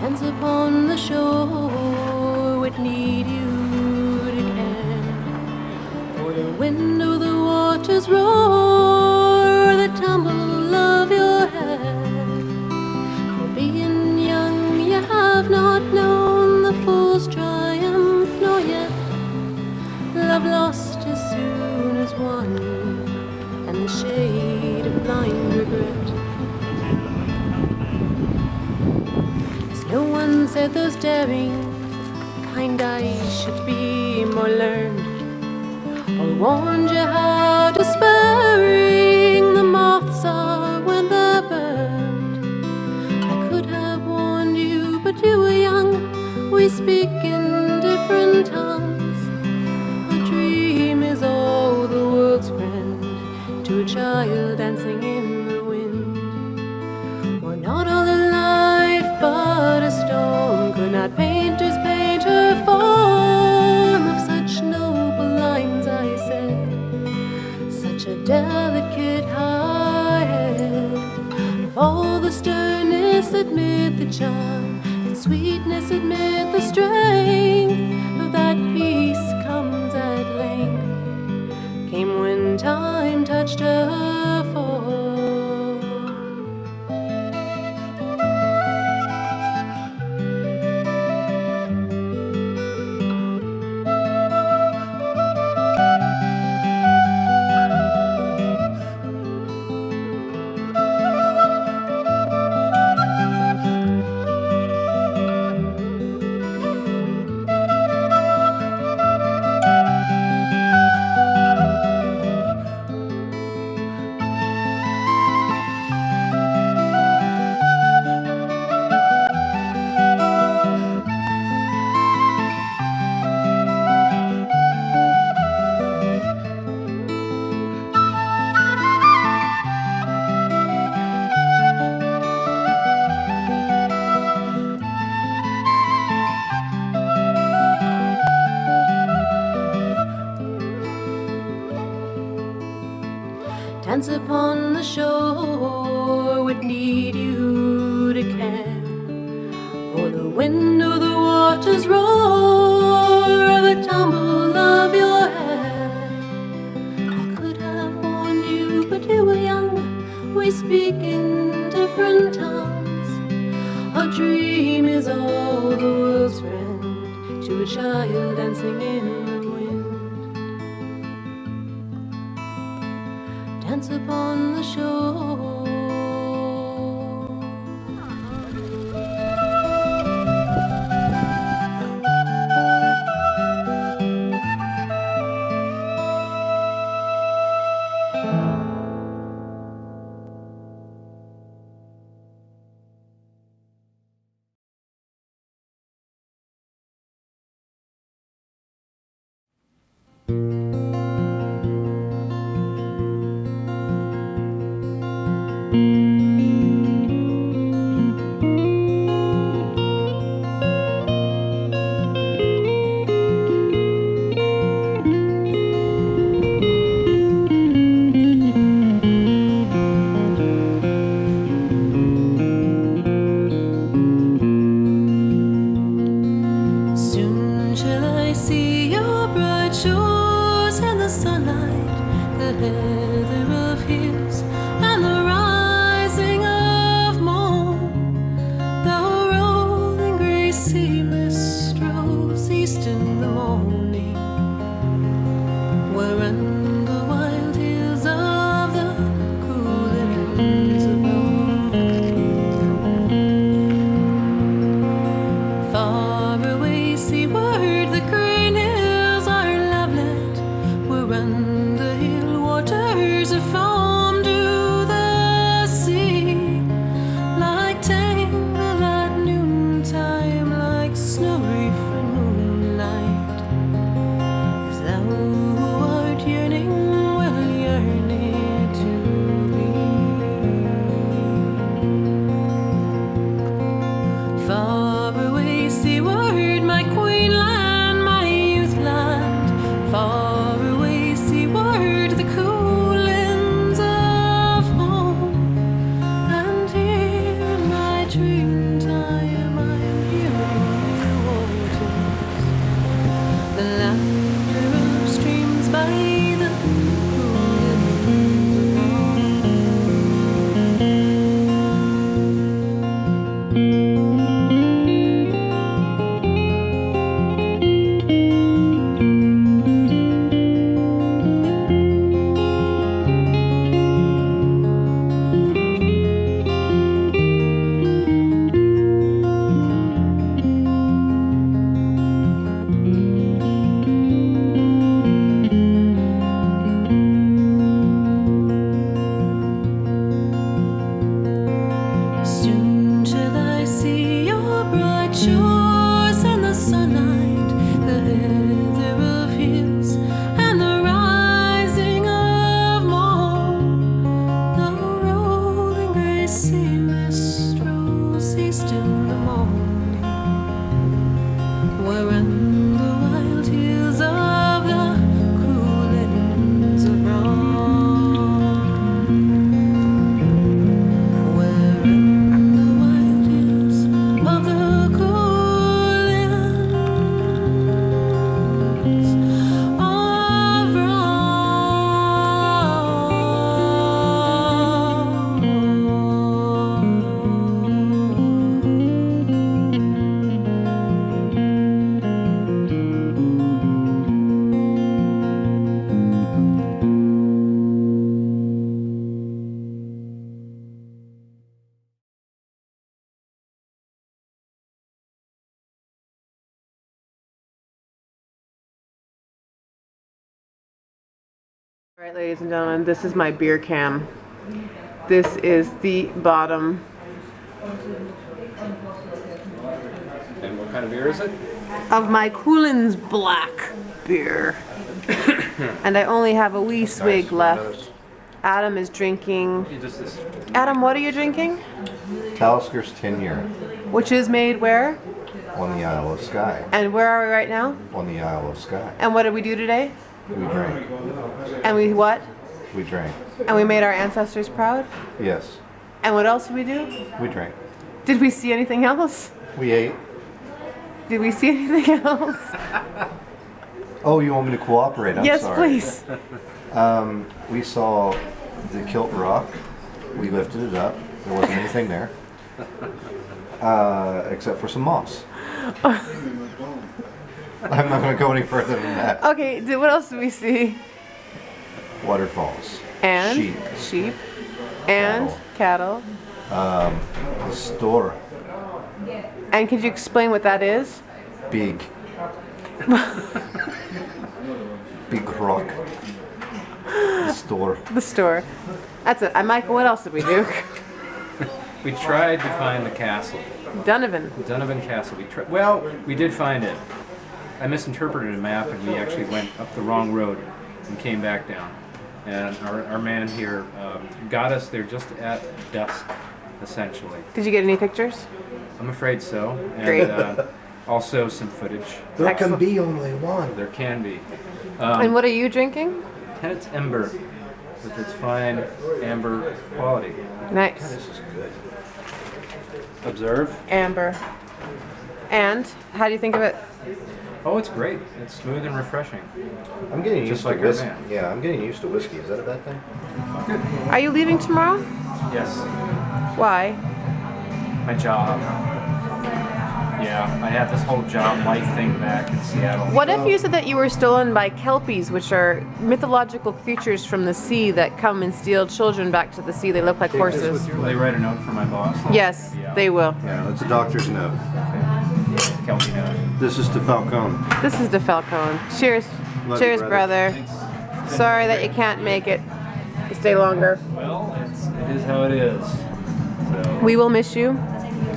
Dance upon the shore would need you to care. For the wind or the waters roar, the tumble of your hair. For being young you have not known the fool's triumph, nor yet love lost as soon as won, and the shade of blind regret. No one said those daring, kind eyes should be more learned, or warned you how despairing the moths are when they're burned. I could have warned you, but you were young. We speak in different tongues. A dream is all the world's friend to a child dancing in the wind. We're not all alive, but a storm could not painters paint her form of such noble lines, I said, such a delicate high head. Of all the sternness admit the charm, and sweetness admit the strength of that peace comes at length, came when time touched her form. Dance upon the shore would need you to care. For the wind or the waters roar, or the tumble of your hair. I could have warned you, but you were young. We speak in different tongues. A dream is all the world's friend to a child dancing in the wind. Dance upon the shore. Soon shall I see your bright shores and the sunlight, the heather of hills, and the rising of morn. The rolling grey sea mist strolls east in the morning, where run the wild hills of the cool winds of dawn. Far away seaward the green hills are lovelit, where run the hill waters of foam to the sea, like tangle at noontime, like snow reef in moonlight. As thou who art yearning will yearn it to be. Far away seaward, my queen land, my youth land. Far away seaward, the cool winds of home. And here in my dream time, I'm hearing the waters, the laughter of streams by the cool winds of Soon shall I see your bright shores and the sunlight, the heather of hills, and the rising of morn. The rolling grey sea mist strolls east in the morning, where run the wild hills of the cool winds of Rome. Where run the wild hills of the cool winds of All right, ladies and gentlemen, this is my beer cam. This is the bottom And what kind of beer is it? of my Coulin's Black beer. And I only have a wee swig left. Adam is drinking. Adam, what are you drinking? Talisker's 10-year Which is made where? on the Isle of Skye. And where are we right now? On the Isle of Skye. And what did we do today? We drank. And we what? We drank. And we made our ancestors proud? Yes. And what else did we do? We drank. Did we see anything else? We ate. Did we see anything else? Oh, you want me to cooperate? I'm Yes, sorry. please. We saw the Kilt Rock. We lifted it up. There wasn't anything there. Except for some moss. I'm not going to go any further than that. Okay, what else did we see? Waterfalls. And sheep. sheep. And cattle. The store. And could you explain what that is? Big. Big rock. The store. The store. That's it. Michael, what else did we do? We tried to find the castle. Donovan. Donovan Castle. Well, we did find it. I misinterpreted a map and we actually went up the wrong road and came back down. And our man here got us there just at dusk, essentially. Did you get any pictures? I'm afraid so. And, Great. Also some footage. There can be only one. There can be. And what are you drinking? Tenet's Ember, with its fine amber quality. Nice. This is good. Observe. Amber. And how do you think of it? Oh, it's great. It's smooth and refreshing. I'm getting used Just like to our whiskey. man. Yeah, I'm getting used to whiskey. Is that a bad thing? Good. Are you leaving tomorrow? Yes. Why? My job. Yeah, I have this whole job life thing back in Seattle. What if you said that you were stolen by kelpies, which are mythological creatures from the sea that come and steal children back to the sea? They look like horses. Will they write a note for my boss? Yes, they will. Yeah, that's a doctor's note. Kelpie note. This is to Falcone. This is the Falcone. Cheers. Love Cheers, you, brother. Sorry that you can't make it. Stay longer. Well, it is how it is. So We will miss you.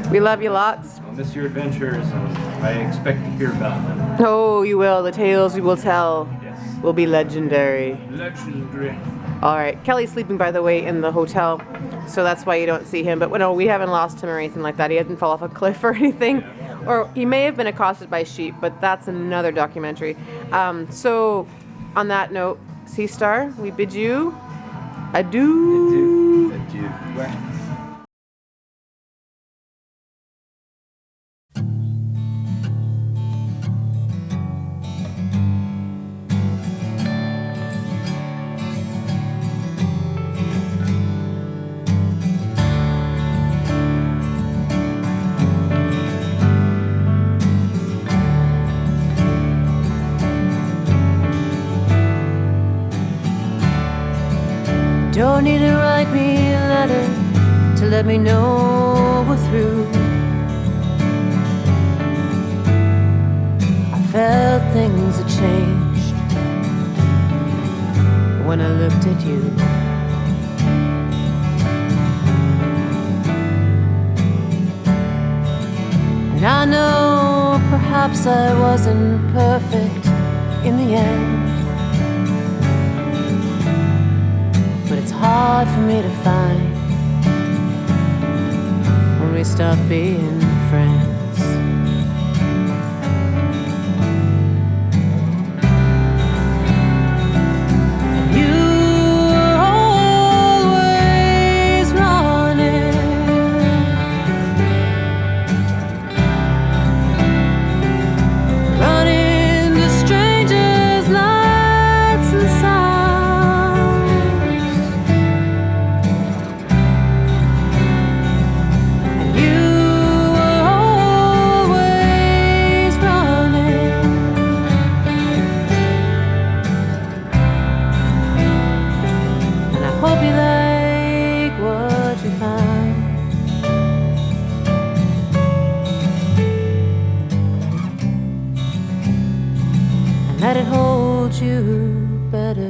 We love you lots. I'll miss your adventures, and I expect to hear about them. Oh, you will. The tales we will tell will be legendary. Legendary. All right. Kelly's sleeping, by the way, in the hotel, so that's why you don't see him. But no, we haven't lost him or anything like that. He hasn't fallen off a cliff or anything. Or he may have been accosted by sheep, but that's another documentary. So, on that note, Seastar, we bid you adieu. Adieu. Don't need to write me a letter to let me know we're through. I felt things had changed when I looked at you. And I know perhaps I wasn't perfect in the end, but it's hard for me to find when we stop being friends. You were always running, running to strangers' lights and sounds. You were always running, and I hope you like what you found. And let it hold you better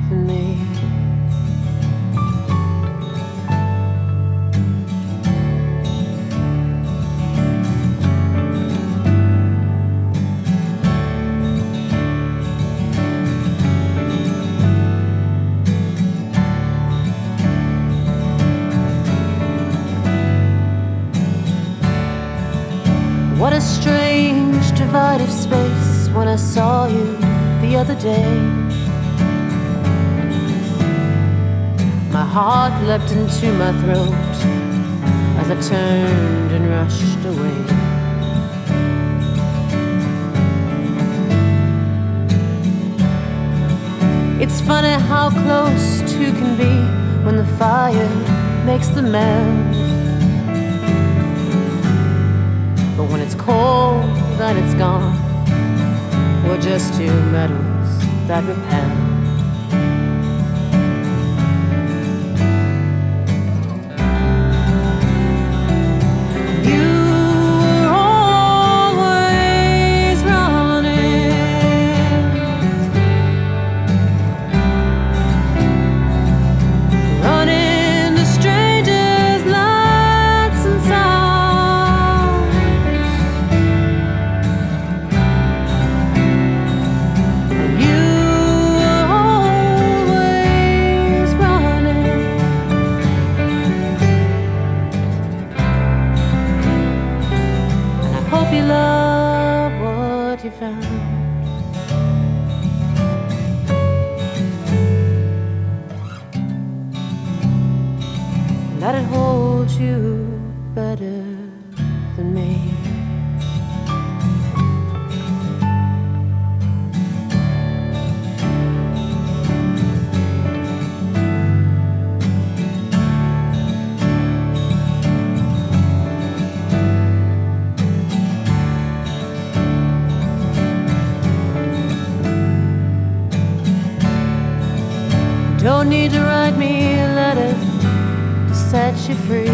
than me. What a strange divide of space when I saw you the other day. My heart leapt into my throat as I turned and rushed away. It's funny how close two can be when the fire makes them melt. But when it's cold and it's gone, we're just two metals that repel. do better than me. Don't need to write me a letter to set you free.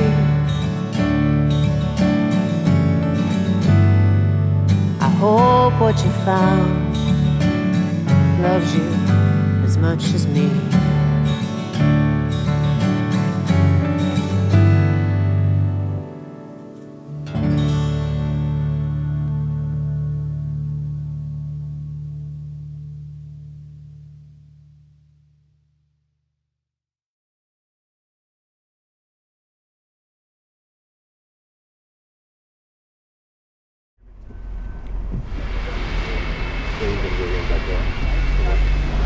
I hope what you found loves you as much as me.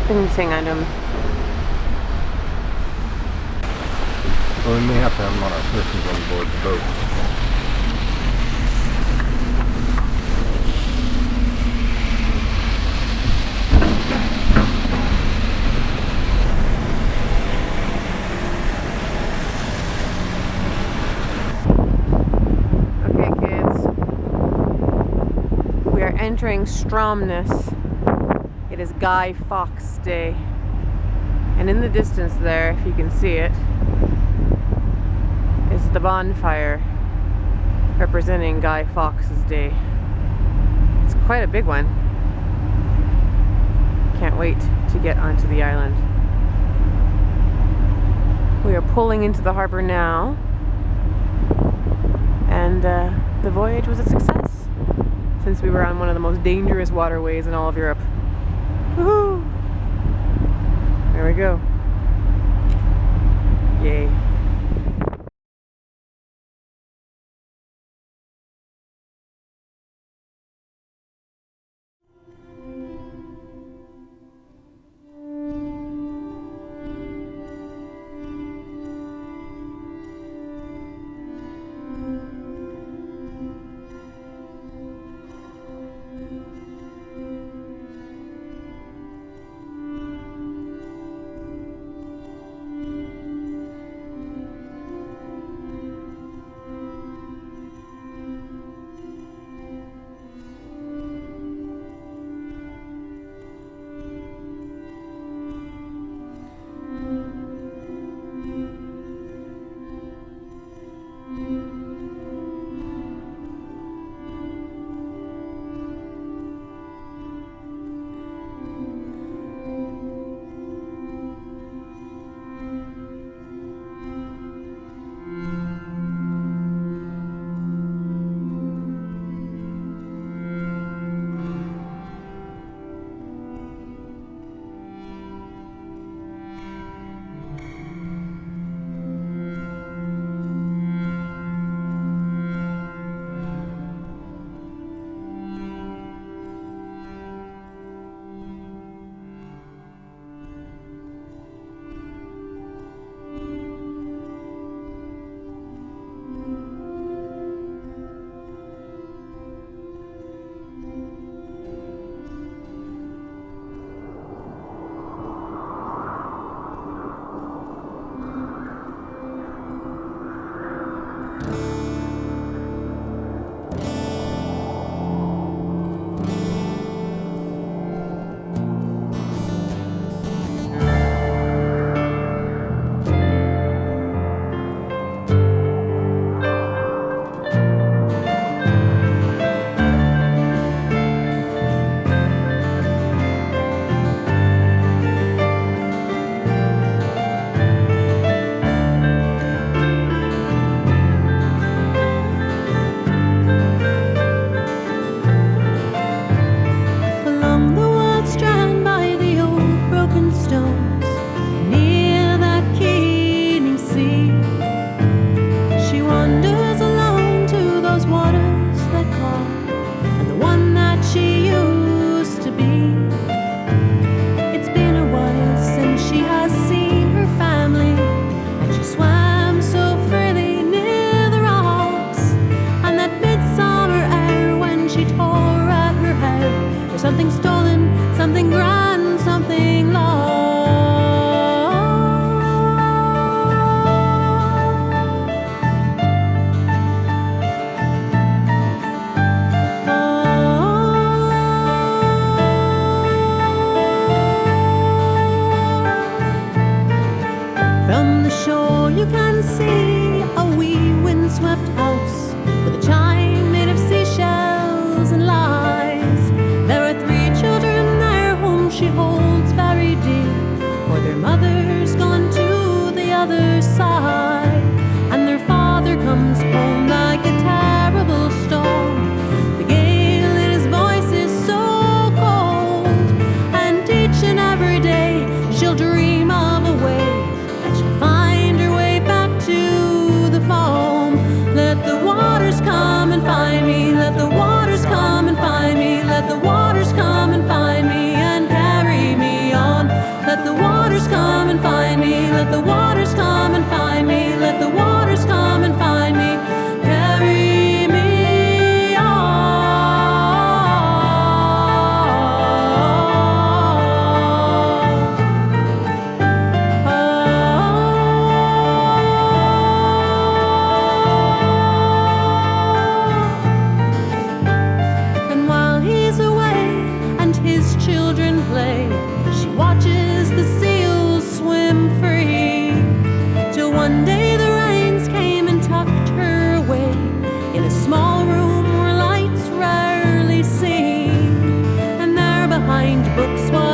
Finishing item. Well, we may have to have them on our persons on board the boat. Okay, kids. We are entering Stromness. It is Guy Fawkes Day. And in the distance there, if you can see it, is the bonfire representing Guy Fawkes' Day. It's quite a big one. Can't wait to get onto the island. We are pulling into the harbor now, and the voyage was a success since we were on one of the most dangerous waterways in all of Europe. Woohoo! There we go. Yay.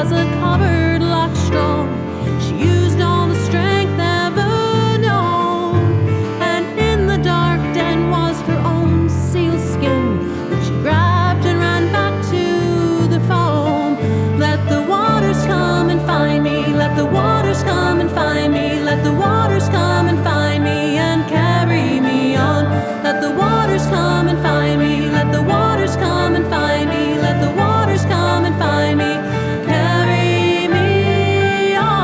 was a cupboard locked strong. She used all the strength ever known, and in the dark den was her own sealskin that she grabbed and ran back to the foam. Let the waters come and find me, let the waters come and find me, let the waters come and find me and carry me on. Let the waters come and find me, let the waters come and find me, let the waters come and find me, carry me on.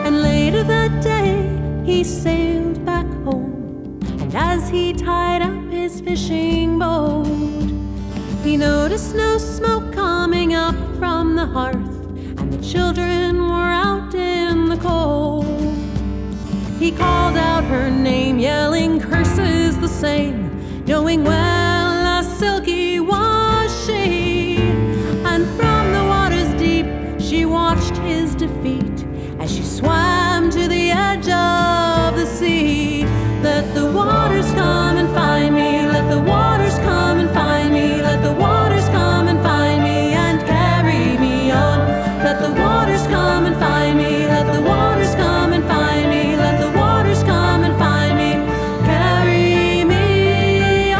And later that day he sailed back home, and as he tied up his fishing boat, he noticed no smoke coming up from the hearth, and the children were out in the cold. He called out her name, yelling curses the same, knowing well as silky was she. And from the water's deep she watched his defeat as she swam to the edge of the sea. Let the waters come and find me, let the waters come and find me, let the waters come and find me and carry me on. Let the waters come and find me, let the waters come and find me, let the waters come and find me, carry me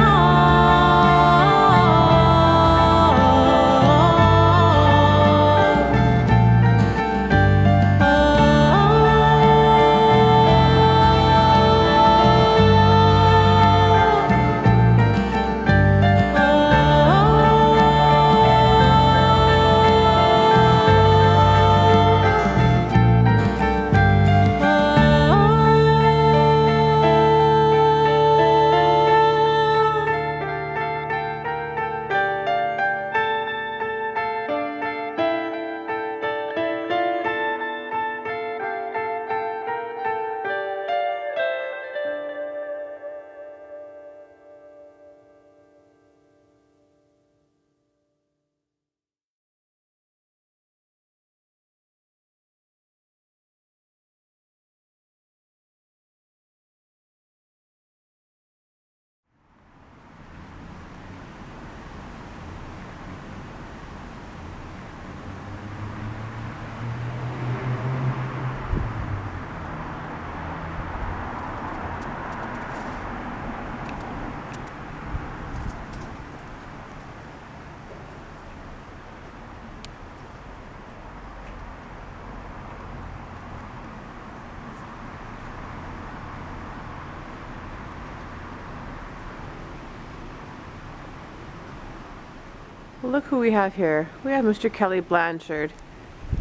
Look who we have here. We have Mr. Kelly Blanchard.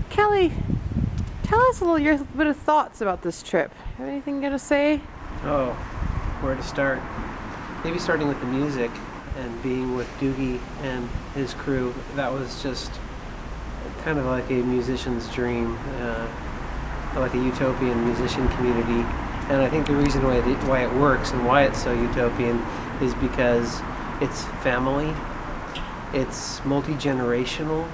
Kelly, tell us a little your bit of thoughts about this trip. Have anything you got to say? Oh, where to start? Maybe starting with the music and being with Doogie and his crew. That was just kind of like a musician's dream, like a utopian musician community. And I think the reason why it works and why it's so utopian is because it's family, it's multi-generational,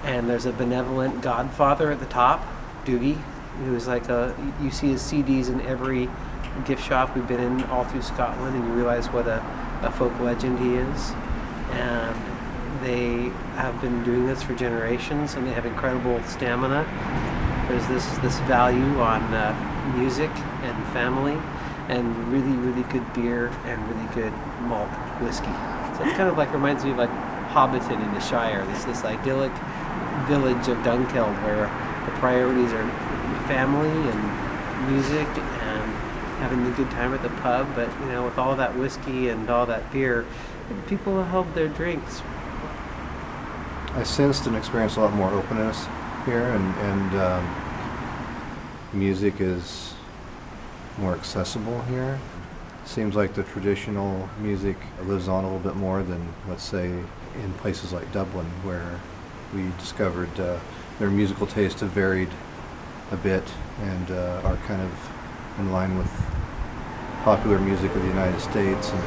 and there's a benevolent godfather at the top, Doogie, who's like you see his CDs in every gift shop we've been in all through Scotland, and you realize what a folk legend he is. And they have been doing this for generations, and they have incredible stamina. There's this value on music and family, and really, really good beer and really good malt whiskey. So it kind of like reminds me of like Hobbiton in the Shire, this idyllic village of Dunkeld where the priorities are family and music and having a good time at the pub, but you know, with all that whiskey and all that beer, people held their drinks. I sensed and experienced a lot more openness here, and music is more accessible here. Seems like the traditional music lives on a little bit more than, let's say, in places like Dublin, where we discovered their musical tastes have varied a bit and are kind of in line with popular music of the United States. And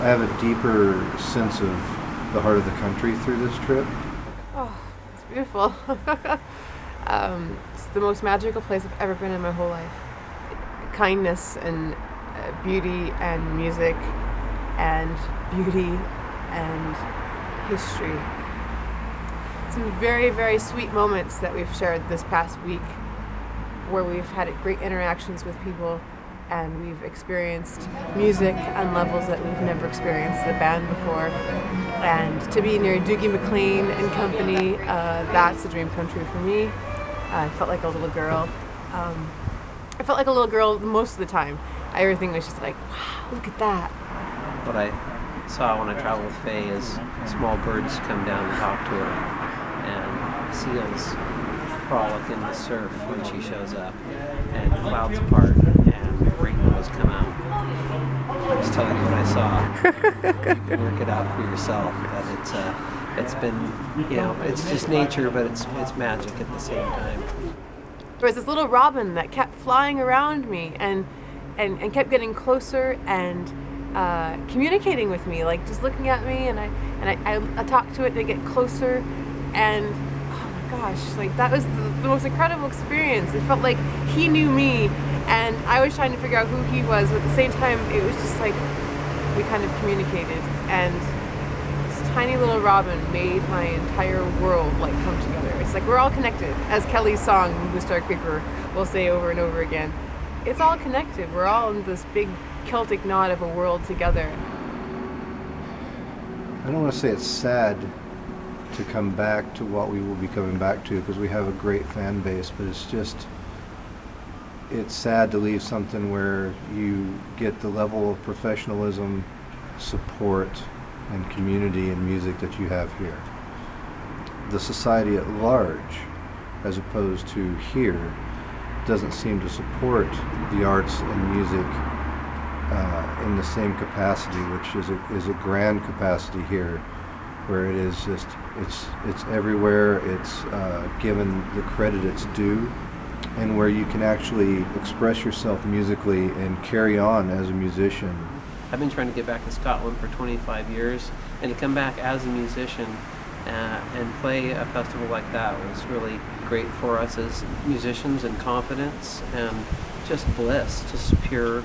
I have a deeper sense of the heart of the country through this trip. Oh, it's beautiful. It's the most magical place I've ever been in my whole life. Kindness and beauty and music and beauty and history. Some very, very sweet moments that we've shared this past week where we've had great interactions with people and we've experienced music on levels that we've never experienced the band before. And to be near Doogie McLean and company, that's a dream come true for me. I felt like a little girl. I felt like a little girl most of the time. Everything was just like, wow, look at that. What I saw when I traveled with Faye is small birds come down and talk to her, and seals frolic in the surf when she shows up, and clouds part, and rainbows come out. I'm just telling you what I saw. You can work it out for yourself, but it's been, it's just nature, but it's magic at the same time. There was this little robin that kept flying around me and kept getting closer and communicating with me, like just looking at me, and I talked to it to get closer, and oh my gosh, like that was the most incredible experience. It felt like he knew me and I was trying to figure out who he was, but at the same time it was just like we kind of communicated, and this tiny little robin made my entire world like come together. It's like we're all connected, as Kelly's song The Star Creeper will say over and over again. It's all connected. We're all in this big Celtic knot of a world together. I don't want to say it's sad to come back to what we will be coming back to, because we have a great fan base, but it's sad to leave something where you get the level of professionalism, support, and community and music that you have here. The society at large, as opposed to here, doesn't seem to support the arts and music in the same capacity, which is a grand capacity here, where it is just it's everywhere. It's given the credit it's due, and where you can actually express yourself musically and carry on as a musician. I've been trying to get back to Scotland for 25 years, and to come back as a musician and play a festival like that was really great for us as musicians, and confidence and just bliss, just pure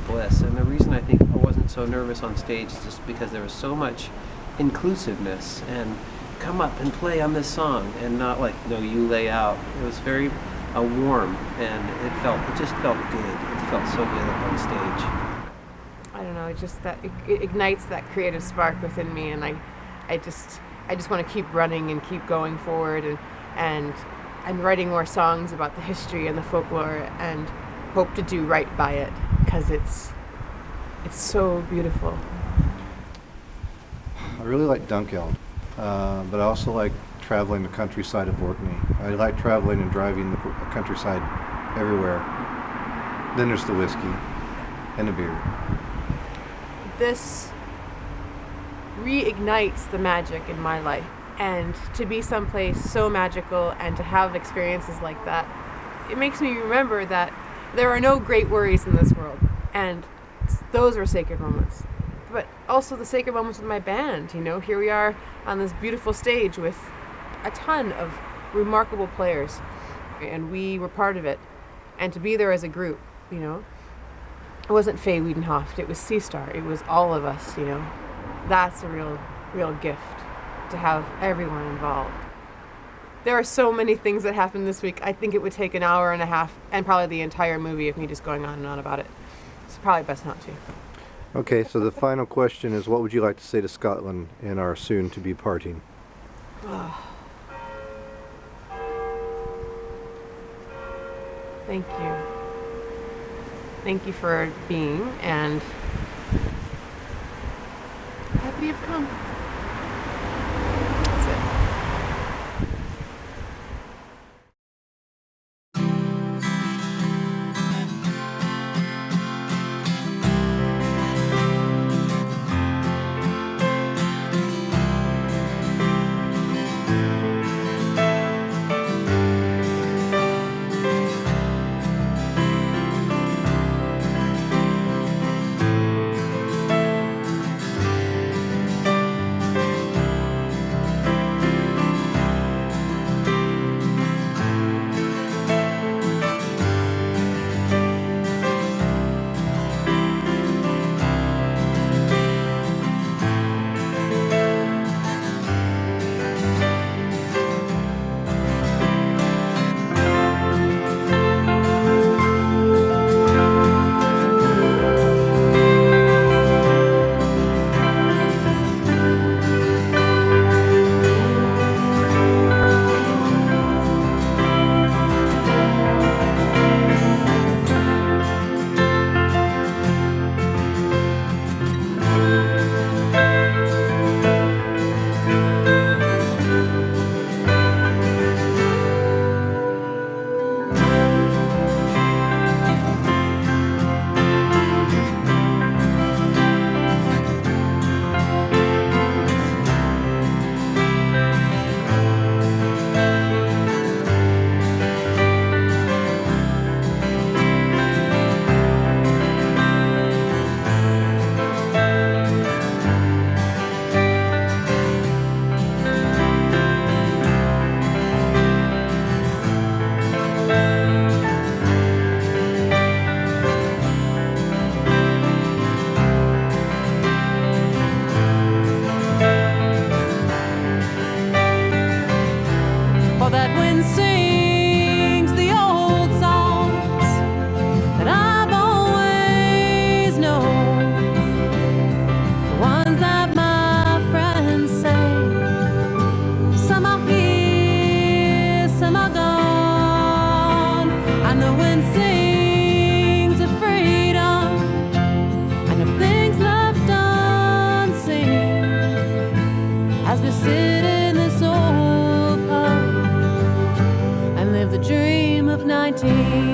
bliss. And the reason I think I wasn't so nervous on stage is just because there was so much inclusiveness, and come up and play on this song, and not like, no, you lay out. It was very warm, and it just felt good. It felt so good up on stage. I don't know, it just that it ignites that creative spark within me, and I just want to keep running and keep going forward, and writing more songs about the history and the folklore, and hope to do right by it, because it's so beautiful. I really like Dunkeld, but I also like traveling the countryside of Orkney. I like traveling and driving the countryside everywhere. Then there's the whiskey and the beer. This reignites the magic in my life, and to be someplace so magical and to have experiences like that, it makes me remember that there are no great worries in this world, and those are sacred moments. But also the sacred moments with my band. Here we are on this beautiful stage with a ton of remarkable players, and we were part of it. And to be there as a group, it wasn't Faye Wiedenhoft, it was Seastar, it was all of us, That's a real gift, to have everyone involved. There are so many things that happened this week. I think it would take an hour and a half and probably the entire movie of me just going on and on about it. It's probably best not to. Okay, so the final question is, what would you like to say to Scotland in our soon-to-be parting? Thank you. Thank you for being, and happy you've come. That's it. that wind sings the old songs that I've always known, the ones that my friends sang. Some are here, some are gone, and the wind sings of freedom and of things left unseen as we sit in this old pub and live the dream of 19.